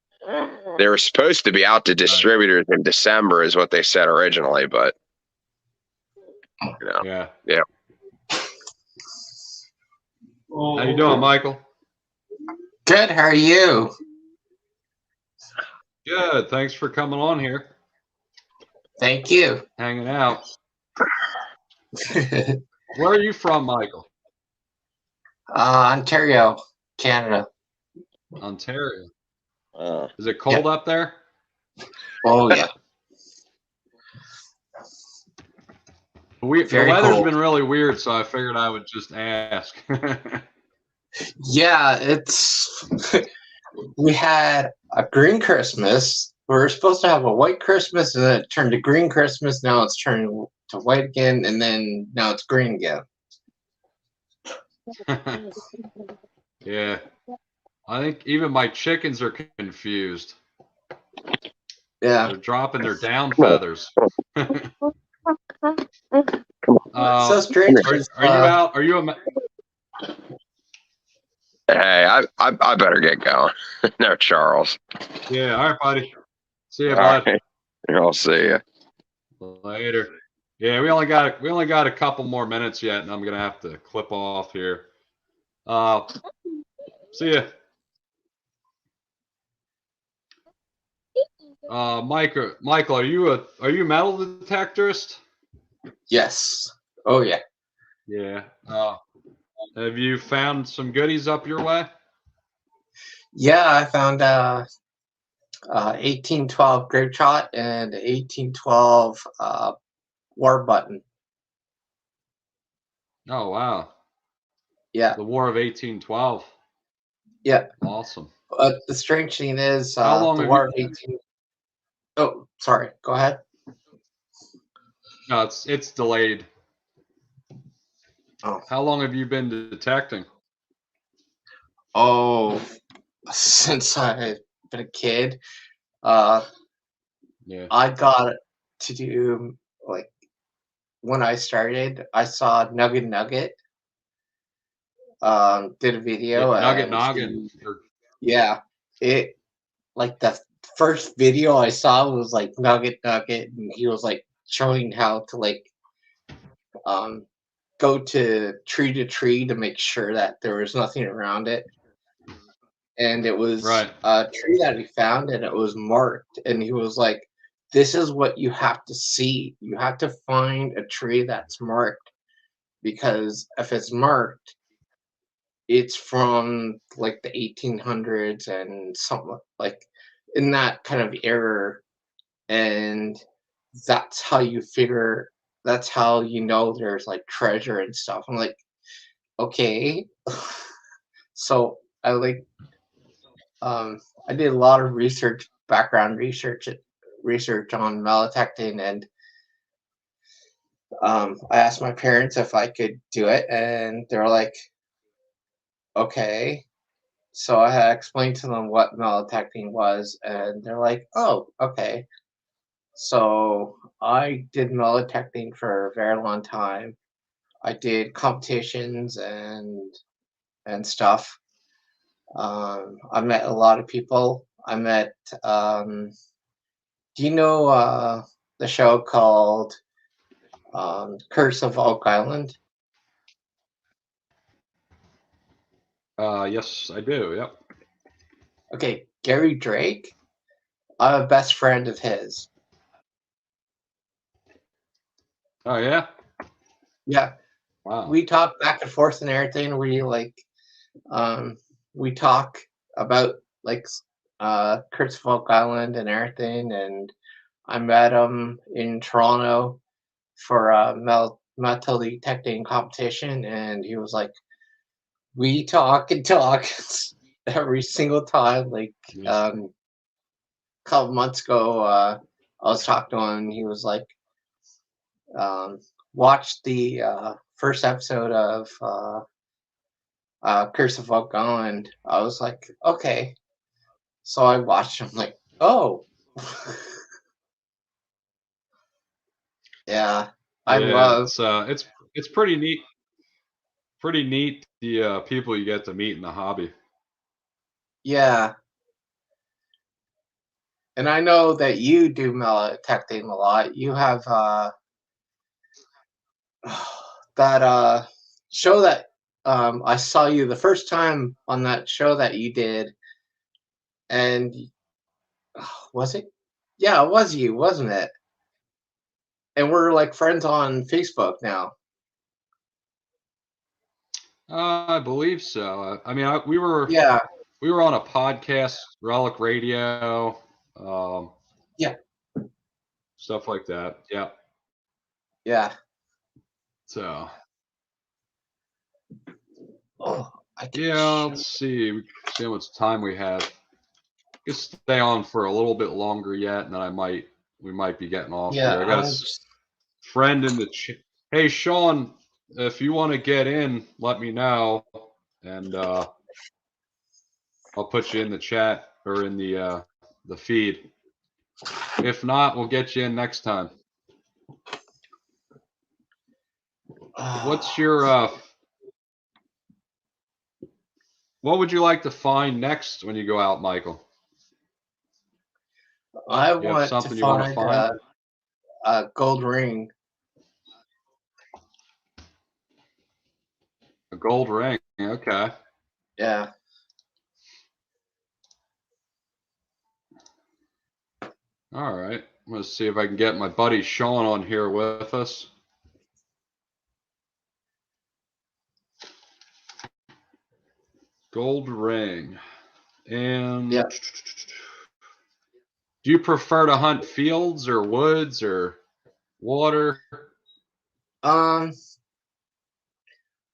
They were supposed to be out to distributors in December, is what they said originally, but Yeah. Yeah. How you doing, Michael? Good. How are you? Good. Thanks for coming on here, Thank you. hanging out. Where are you from, Michael? Ontario, Canada. Ontario. Uh, Is it cold up there? Oh yeah. The Very weather's cold. been really weird, so I figured I would just ask. Yeah, it's we had a green Christmas. We were supposed to have a white Christmas, and then it turned to green Christmas. Now it's turning to white again, and then now it's green again. Yeah. I think even my chickens are confused. Yeah. They're dropping their down feathers. So strange. Are you out? Are you a? hey, I better get going. No, Charles. Yeah. All right, buddy. See you, All bud. right. I'll see you. Later. Yeah, we only got a couple more minutes yet, and I'm gonna have to clip off here. See ya. Michael, are you a metal detectorist? Yes. Oh yeah. Yeah. Have you found some goodies up your way? Yeah, I found 1812 grape shot and 1812 war button. Oh wow. Yeah. The War of 1812. Yeah. Awesome. But the strange thing is, How long the have War you- of 18. Oh, sorry. Go ahead. No, it's delayed. Oh. How long have you been detecting? Oh, since I've been a kid, Yeah. I got to do like when I started. I saw Nugget Nugget. Did a video. Nugget and Noggin. Yeah, it like the first video I saw was like Nugget Nugget, and he was like showing how to like go to tree to make sure that there was nothing around it. And it was Right. a tree that he found, and it was marked. And he was like, "This is what you have to see. You have to find a tree that's marked, because if it's marked, it's from like the 1800s and something like in that kind of era, and that's how you figure. That's how you know there's like treasure and stuff." I'm like, okay. So I like I did a lot of background research on maladetecting, and I asked my parents if I could do it, and they're like, okay. So I had explained to them what maladetecting was, and they're like, oh, okay. So I did maladetecting for a very long time. I did competitions and stuff. I met a lot of people. I met do you know the show called Curse of Oak Island? Yes, I do. Yep. Okay, Gary Drake. I'm a best friend of his. Oh yeah. Yeah, Wow. we talk back and forth and everything. We talk about like Kurt's Folk Island and everything. And I met him in Toronto for a metal detecting competition, and he was like, we talk and talk every single time. Like a couple months ago, I was talking to him, and he was like, watch the first episode of Curse of Folk Island. I was like, okay. So I watched. I'm like, oh, yeah. I love. It's pretty neat. Pretty neat the people you get to meet in the hobby. Yeah. And I know that you do metal detecting a lot. You have that show that I saw you the first time on that show that you did, and was it? Yeah, it was you, wasn't it? And we're like friends on Facebook now. I believe so. I mean, we were Yeah, on a podcast, Relic Radio, yeah, stuff like that. Yeah. yeah. So Oh, I can yeah, let's see. We can see how much time we have. We can stay on for a little bit longer yet, and then we might be getting off Yeah, here. I got a I'm just, friend in the chat. Hey, Sean, if you want to get in, let me know, and I'll put you in the chat or in the feed. If not, we'll get you in next time. What's your what would you like to find next when you go out, Michael? I You have want to something you want to find find? a gold ring. A gold ring. Okay. Yeah. All right. I'm going to see if I can get my buddy Sean on here with us. Gold ring. And Yeah. do you prefer to hunt fields or woods or water?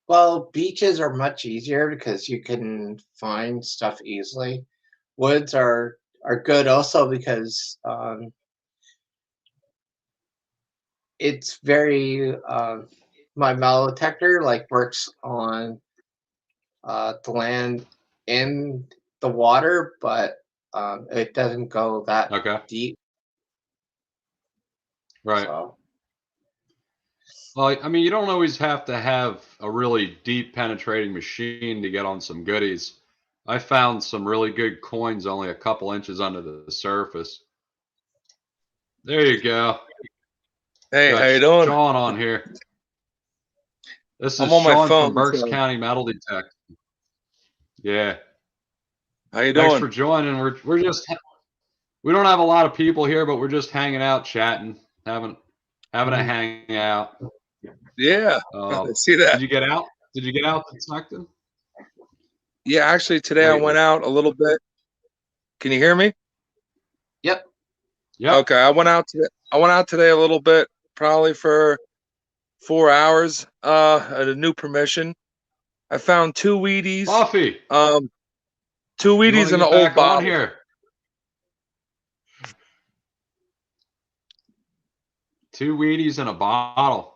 Well, beaches are much easier because you can find stuff easily. Woods are good also because it's very my metal detector like works on the land and the water, but it doesn't go that Okay. deep. Right. So, Well, I mean, you don't always have to have a really deep penetrating machine to get on some goodies. I found some really good coins only a couple inches under the surface. There you go. Hey, Got how you doing? Sean on here. This is I'm on my Sean phone. from Berks So County Metal Detect. Yeah. how you Thanks doing? for joining. We don't have a lot of people here, but we're just hanging out, chatting, having a hangout. Yeah, I see that. Did you get out? Did you get out detecting? Yeah, actually, today I went out a little bit. Can you hear me? yep. Yep. Okay, I went out today a little bit, probably for 4 hours. At a new permission. I found 2 Wheaties. Buffy. 2 You want Wheaties to in get an old back on bottle. here? 2 Wheaties in a bottle.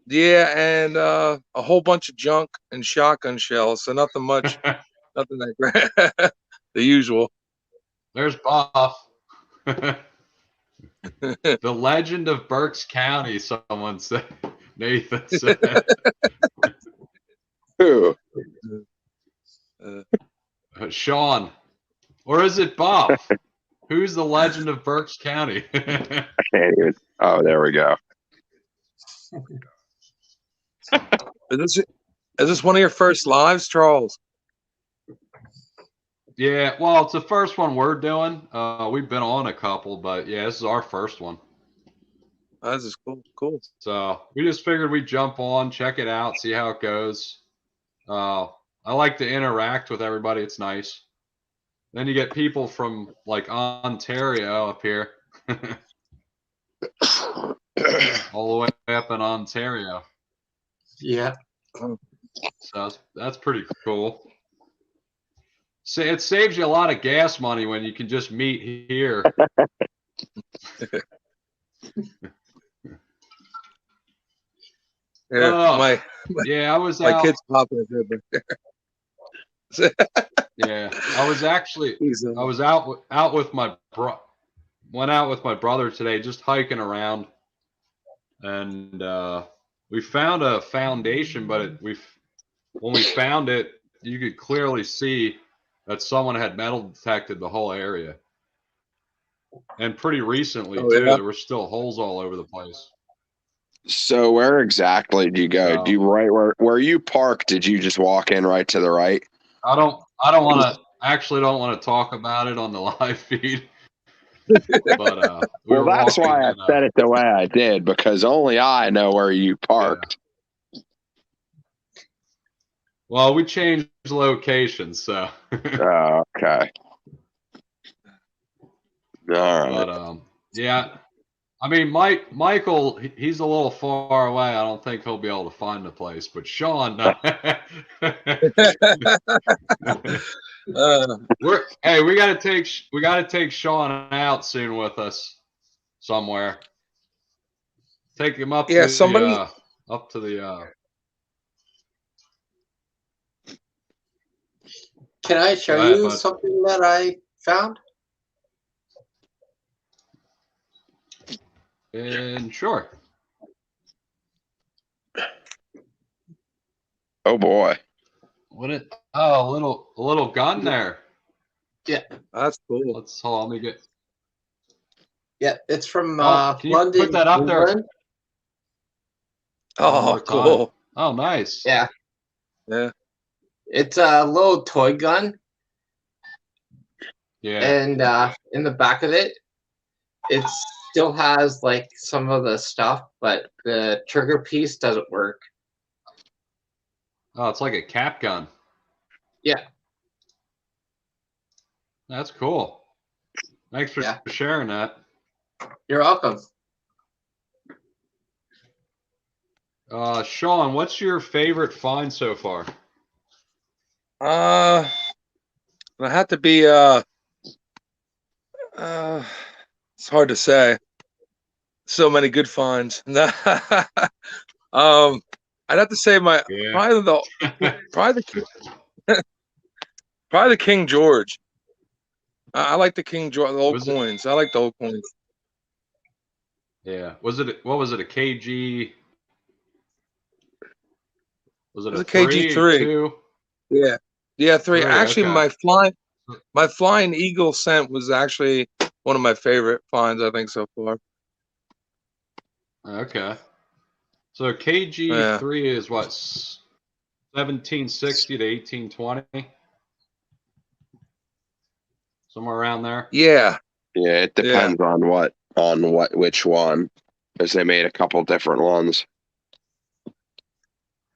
Yeah, and a whole bunch of junk and shotgun shells. So nothing much, nothing like that. The usual. There's Buff. The legend of Berks County, someone said. Nathan said. Who? Sean. Or is it Buff? Who's the legend of Berks County? I can't even. Oh, there we go. Is this one of your first lives, Charles? Yeah, well, it's the first one we're doing. We've been on a couple, but yeah, this is our first one. Oh, this is cool. Cool. So we just figured we'd jump on, check it out, see how it goes. I like to interact with everybody. It's nice. Then you get people from like Ontario up here, all the way up in Ontario. Yeah. So that's pretty cool. So it saves you a lot of gas money when you can just meet here. Yeah, Oh, yeah, I was my out. kid's popping it. Yeah, I was actually He's, I was out with my went out with my brother today, just hiking around, and we found a foundation, but when we found it, you could clearly see that someone had metal detected the whole area, and pretty recently Oh, too. yeah? There were still holes all over the place. So where exactly do you go? So- Do you right where you park? Did you just walk in right to the right? I don't want to actually don't want to talk about it on the live feed. But we Well, were that's walking why I in, said it the way I did, because only I know where you parked. well, we changed locations, so Oh, okay. All right. but yeah. I mean, Michael, he's a little far away. I don't think he'll be able to find the place. But Sean, we gotta take Sean out soon with us somewhere. Take him up Yeah, to somebody- the up to the Can I show Go ahead, you bud. something that I found? and sure. Oh boy. A little gun there. Yeah. That's cool. Let's hold on, let me get Yeah, it's from can you London, put that up there? England. One Oh, more time. cool. Oh, nice. Yeah, Yeah. it's a little toy gun, Yeah. and in the back of it, it still has like some of the stuff, but the trigger piece doesn't work. Oh, it's like a cap gun. Yeah, That's cool. Thanks for Yeah. sharing that. you're welcome. Sean, what's your favorite find so far? I have to be it's hard to say. So many good finds. I'd have to say Yeah. probably the King George. I like the King George, the old Was it- coins. I like the old coins. Yeah. What was it, a KG? Was it was a a KG3. 2? Yeah. Yeah, 3. Three, Actually, okay. my flying eagle scent was actually one of my favorite finds, I think, so far. Okay. So KG3 is what, 1760 to 1820? Somewhere around there. Yeah. Yeah, it depends on which one, because they made a couple different ones.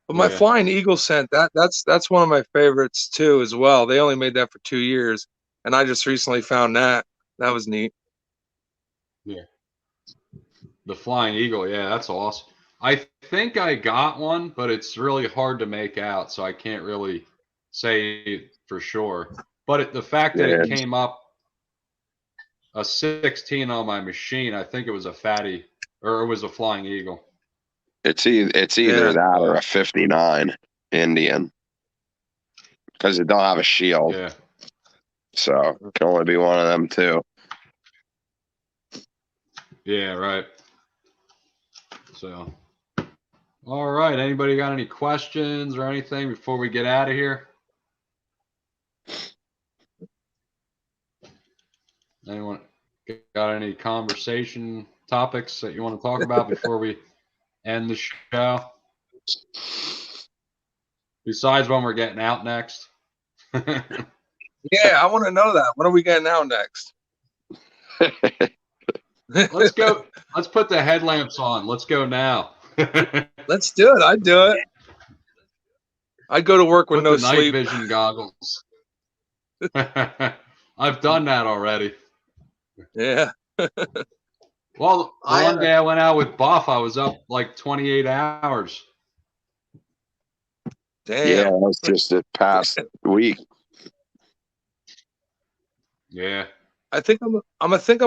But my Yeah. flying eagle scent, that's one of my favorites too as well. They only made that for 2 years, and I just recently found that. That was neat. Yeah. The Flying Eagle, yeah, that's awesome. I think I got one, but it's really hard to make out, so I can't really say for sure. But the fact that it Yeah. came up a 16 on my machine, I think it was a fatty, or it was a Flying Eagle. It's either Yeah. that or a 59 Indian, because it don't have a shield, Yeah. so it can only be one of them two. Yeah, right. So, all right. Anybody got any questions or anything before we get out of here? Anyone got any conversation topics that you want to talk about before we end the show? Besides when we're getting out next. Yeah, I want to know that. What are we getting out next? Let's go. Let's put the headlamps on. Let's go now. Let's do it. I'd do it. I'd go to work with Put no the night sleep. vision goggles. I've done that already. Yeah. Well, the one day I went out with Buff, I was up like 28 hours. Damn. Yeah, that was just the past week. Yeah. I think I'm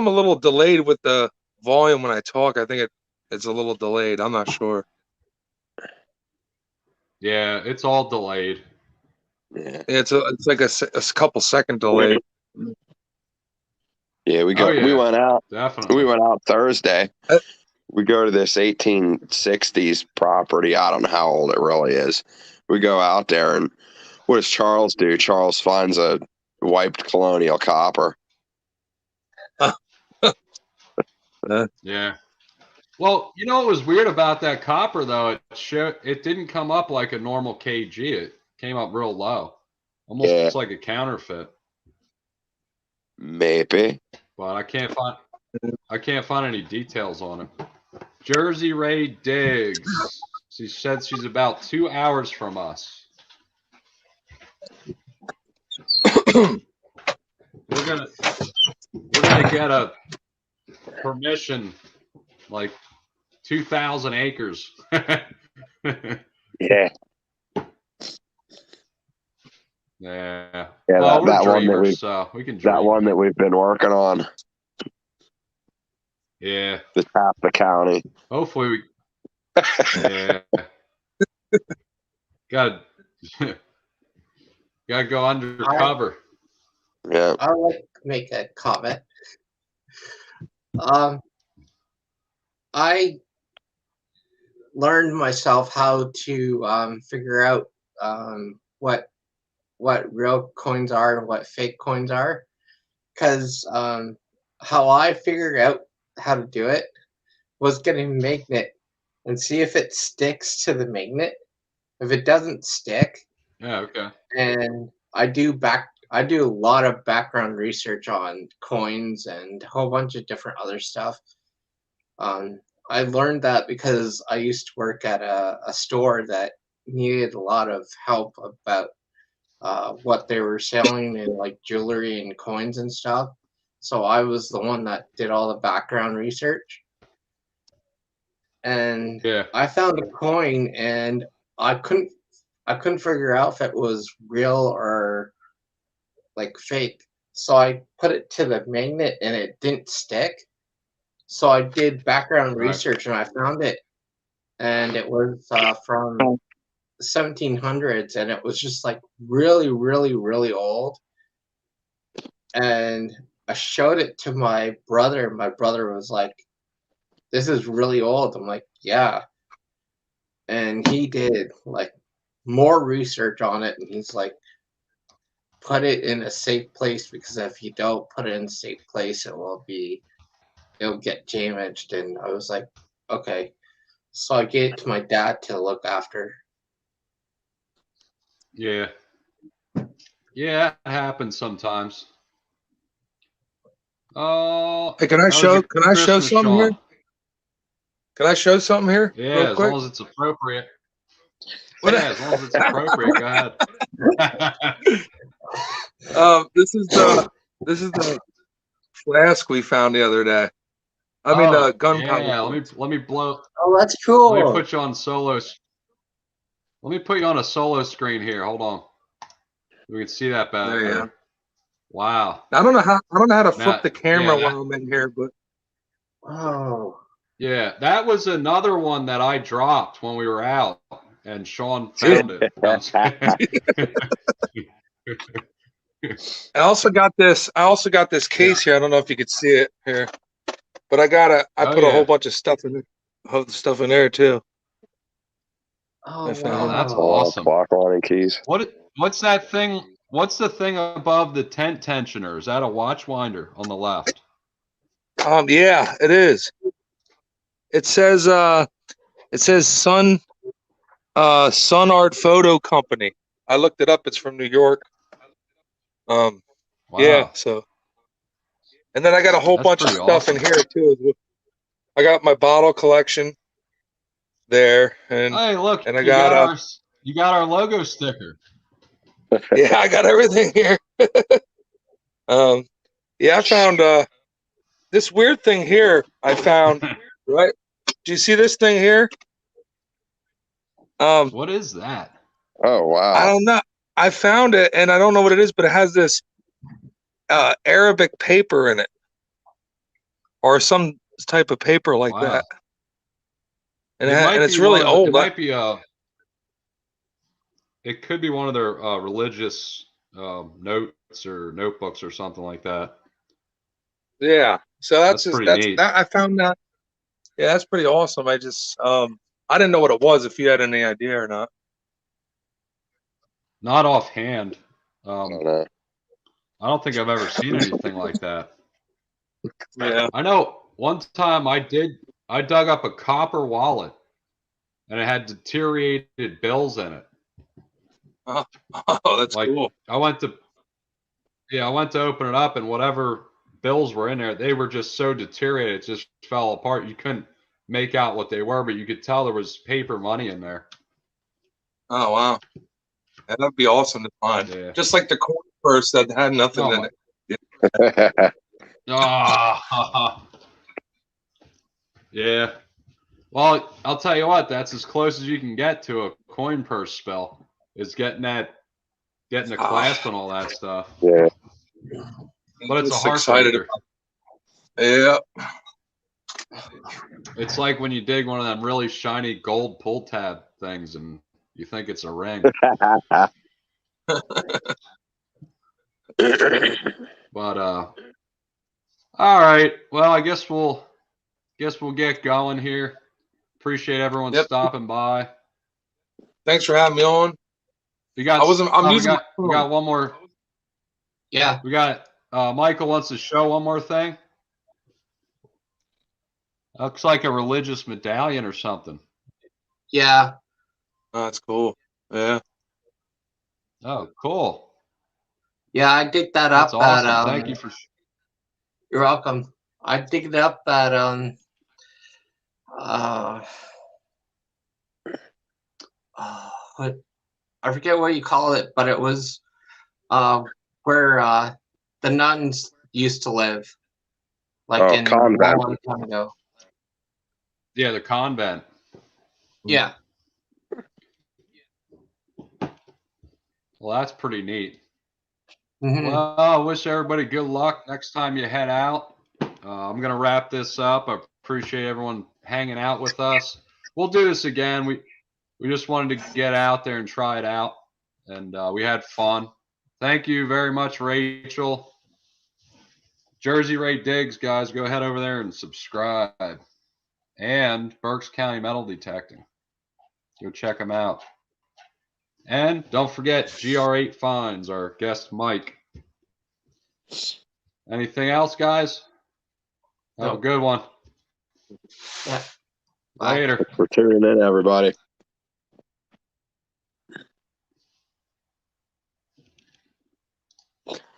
a little delayed with the volume when I talk. I think it's a little delayed. I'm not sure. Yeah, it's all delayed. Yeah, It's like a couple second delay. yeah. We yeah, went out. definitely. We went out Thursday. Uh, We go to this 1860s property. I don't know how old it really is. We go out there, and what does Charles do? Charles finds a wiped colonial copper. Yeah. Well, you know what was weird about that copper though? It didn't come up like a normal kg. It came up real low, almost like a counterfeit. Maybe. But I can't find any details on it. Jersey Ray Diggs. She said she's about 2 hours from us. We're gonna get a permission, like 2,000 acres. Yeah. Yeah. Yeah, Well, that we're one dreamers, so we can dream. that one that we've been working on. Yeah. The half the county. Hopefully we. Yeah. Gotta go undercover. Yeah. I would like to make a comment. I learned myself how to figure out what real coins are and what fake coins are, because how I figured out how to do it was get a magnet and see if it sticks to the magnet. If it doesn't stick, Yeah. Okay. and I do a lot of background research on coins and a whole bunch of different other stuff. I learned that because I used to work at a store that needed a lot of help about what they were selling in like jewelry and coins and stuff. So I was the one that did all the background research. And Yeah. I found a coin and I couldn't figure out if it was real or like fake. So I put it to the magnet and it didn't stick. So I did background research and I found it, and it was from the 1700s, and it was just like really, really, really old. And I showed it to my brother. My brother was like, "This is really old." I'm like, "Yeah." And he did like more research on it, and he's like, "Put it in a safe place, because if you don't put it in a safe place, it'll get damaged." And I was like, "Okay." So I gave it to my dad to look after. Yeah. Yeah, it happens sometimes. Oh. Hey, can I show something here? Can I show something here? Yeah, real as quick? long as it's appropriate. What- Yeah, as long as it's appropriate. Go ahead. This is the flask we found the other day. I mean, gunpowder. Yeah, let me blow. Oh, that's cool. Let me put you on solo. Let me put you on a solo screen here. Hold on. We can see that better. There you go. Wow. I don't know how to flip Now- the camera yeah, while I'm in here, but Oh. Yeah, that was another one that I dropped when we were out, and Sean found it. I also got this case here. I don't know if you could see it here, but I put a whole bunch of stuff in there too. Oh, I found Oh, it. that's Oh, awesome. clock on and keys. What's that thing? What's the thing above the tent tensioner? Is that a watch winder on the left? Yeah, it is. It says Sun Art Photo Company. I looked it up. It's from New York. Wow. Yeah. So, and then I got a whole That's bunch of pretty stuff awesome. in here too. I got my bottle collection there, and Hey, look, I you got got our logo sticker. yeah, I got everything here. Yeah, I found this weird thing here. I found right. Do you see this thing here? What is that? Oh I wow. don't know. I found it, and I don't know what it is, but it has this Arabic paper in it, or some type of paper like Wow. that. And, It might it's be really one of the, old. it might be it could be one of their religious notes or notebooks or something like that. Yeah. So That's pretty neat. that I found that. Yeah, that's pretty awesome. I just I didn't know what it was. If you had any idea or not. Not offhand. I don't know. I don't think I've ever seen anything like that. Yeah. I know one time I dug up a copper wallet and it had deteriorated bills in it. Oh, that's Like cool. I went to open it up and whatever bills were in there, they were just so deteriorated, it just fell apart. You couldn't make out what they were, but you could tell there was paper money in there. Oh wow. Yeah, that'd be awesome to find. Yeah. Just like the coin purse that had nothing Oh in my. it. Ah. Yeah. Well, I'll tell you what, that's as close as you can get to a coin purse spell, is getting the clasp and all that stuff. Yeah. But it's a Just excited heartbreaker. Yeah. It's like when you dig one of them really shiny gold pull tab things and you think it's a ring. But all right. Well, I guess we'll get going here. Appreciate everyone Yep. stopping by. Thanks for having me on. We got I'm using we got one more. Yeah. We got Michael wants to show one more thing. Looks like a religious medallion or something. Yeah. Oh, that's cool. Yeah. Oh, cool. Yeah, I dig that That's up awesome. at Thank you for. you're welcome. I dig it up at uh what I forget what you call it, but it was where the nuns used to live, like Oh, in a convent. long time ago. Yeah, the convent. Yeah. Well, that's pretty neat. Mhm. Well, I wish everybody good luck next time you head out. I'm going to wrap this up. I appreciate everyone hanging out with us. We'll do this again. We just wanted to get out there and try it out, and we had fun. Thank you very much, Rachel. Jersey Ray Diggs, guys, go ahead over there and subscribe. And Berks County Metal Detecting. Go check them out. And don't forget GR8 Finds, our guest Mike. Anything else, guys? Have a good one. Yeah. Bye. Later. Thanks for tuning in, everybody.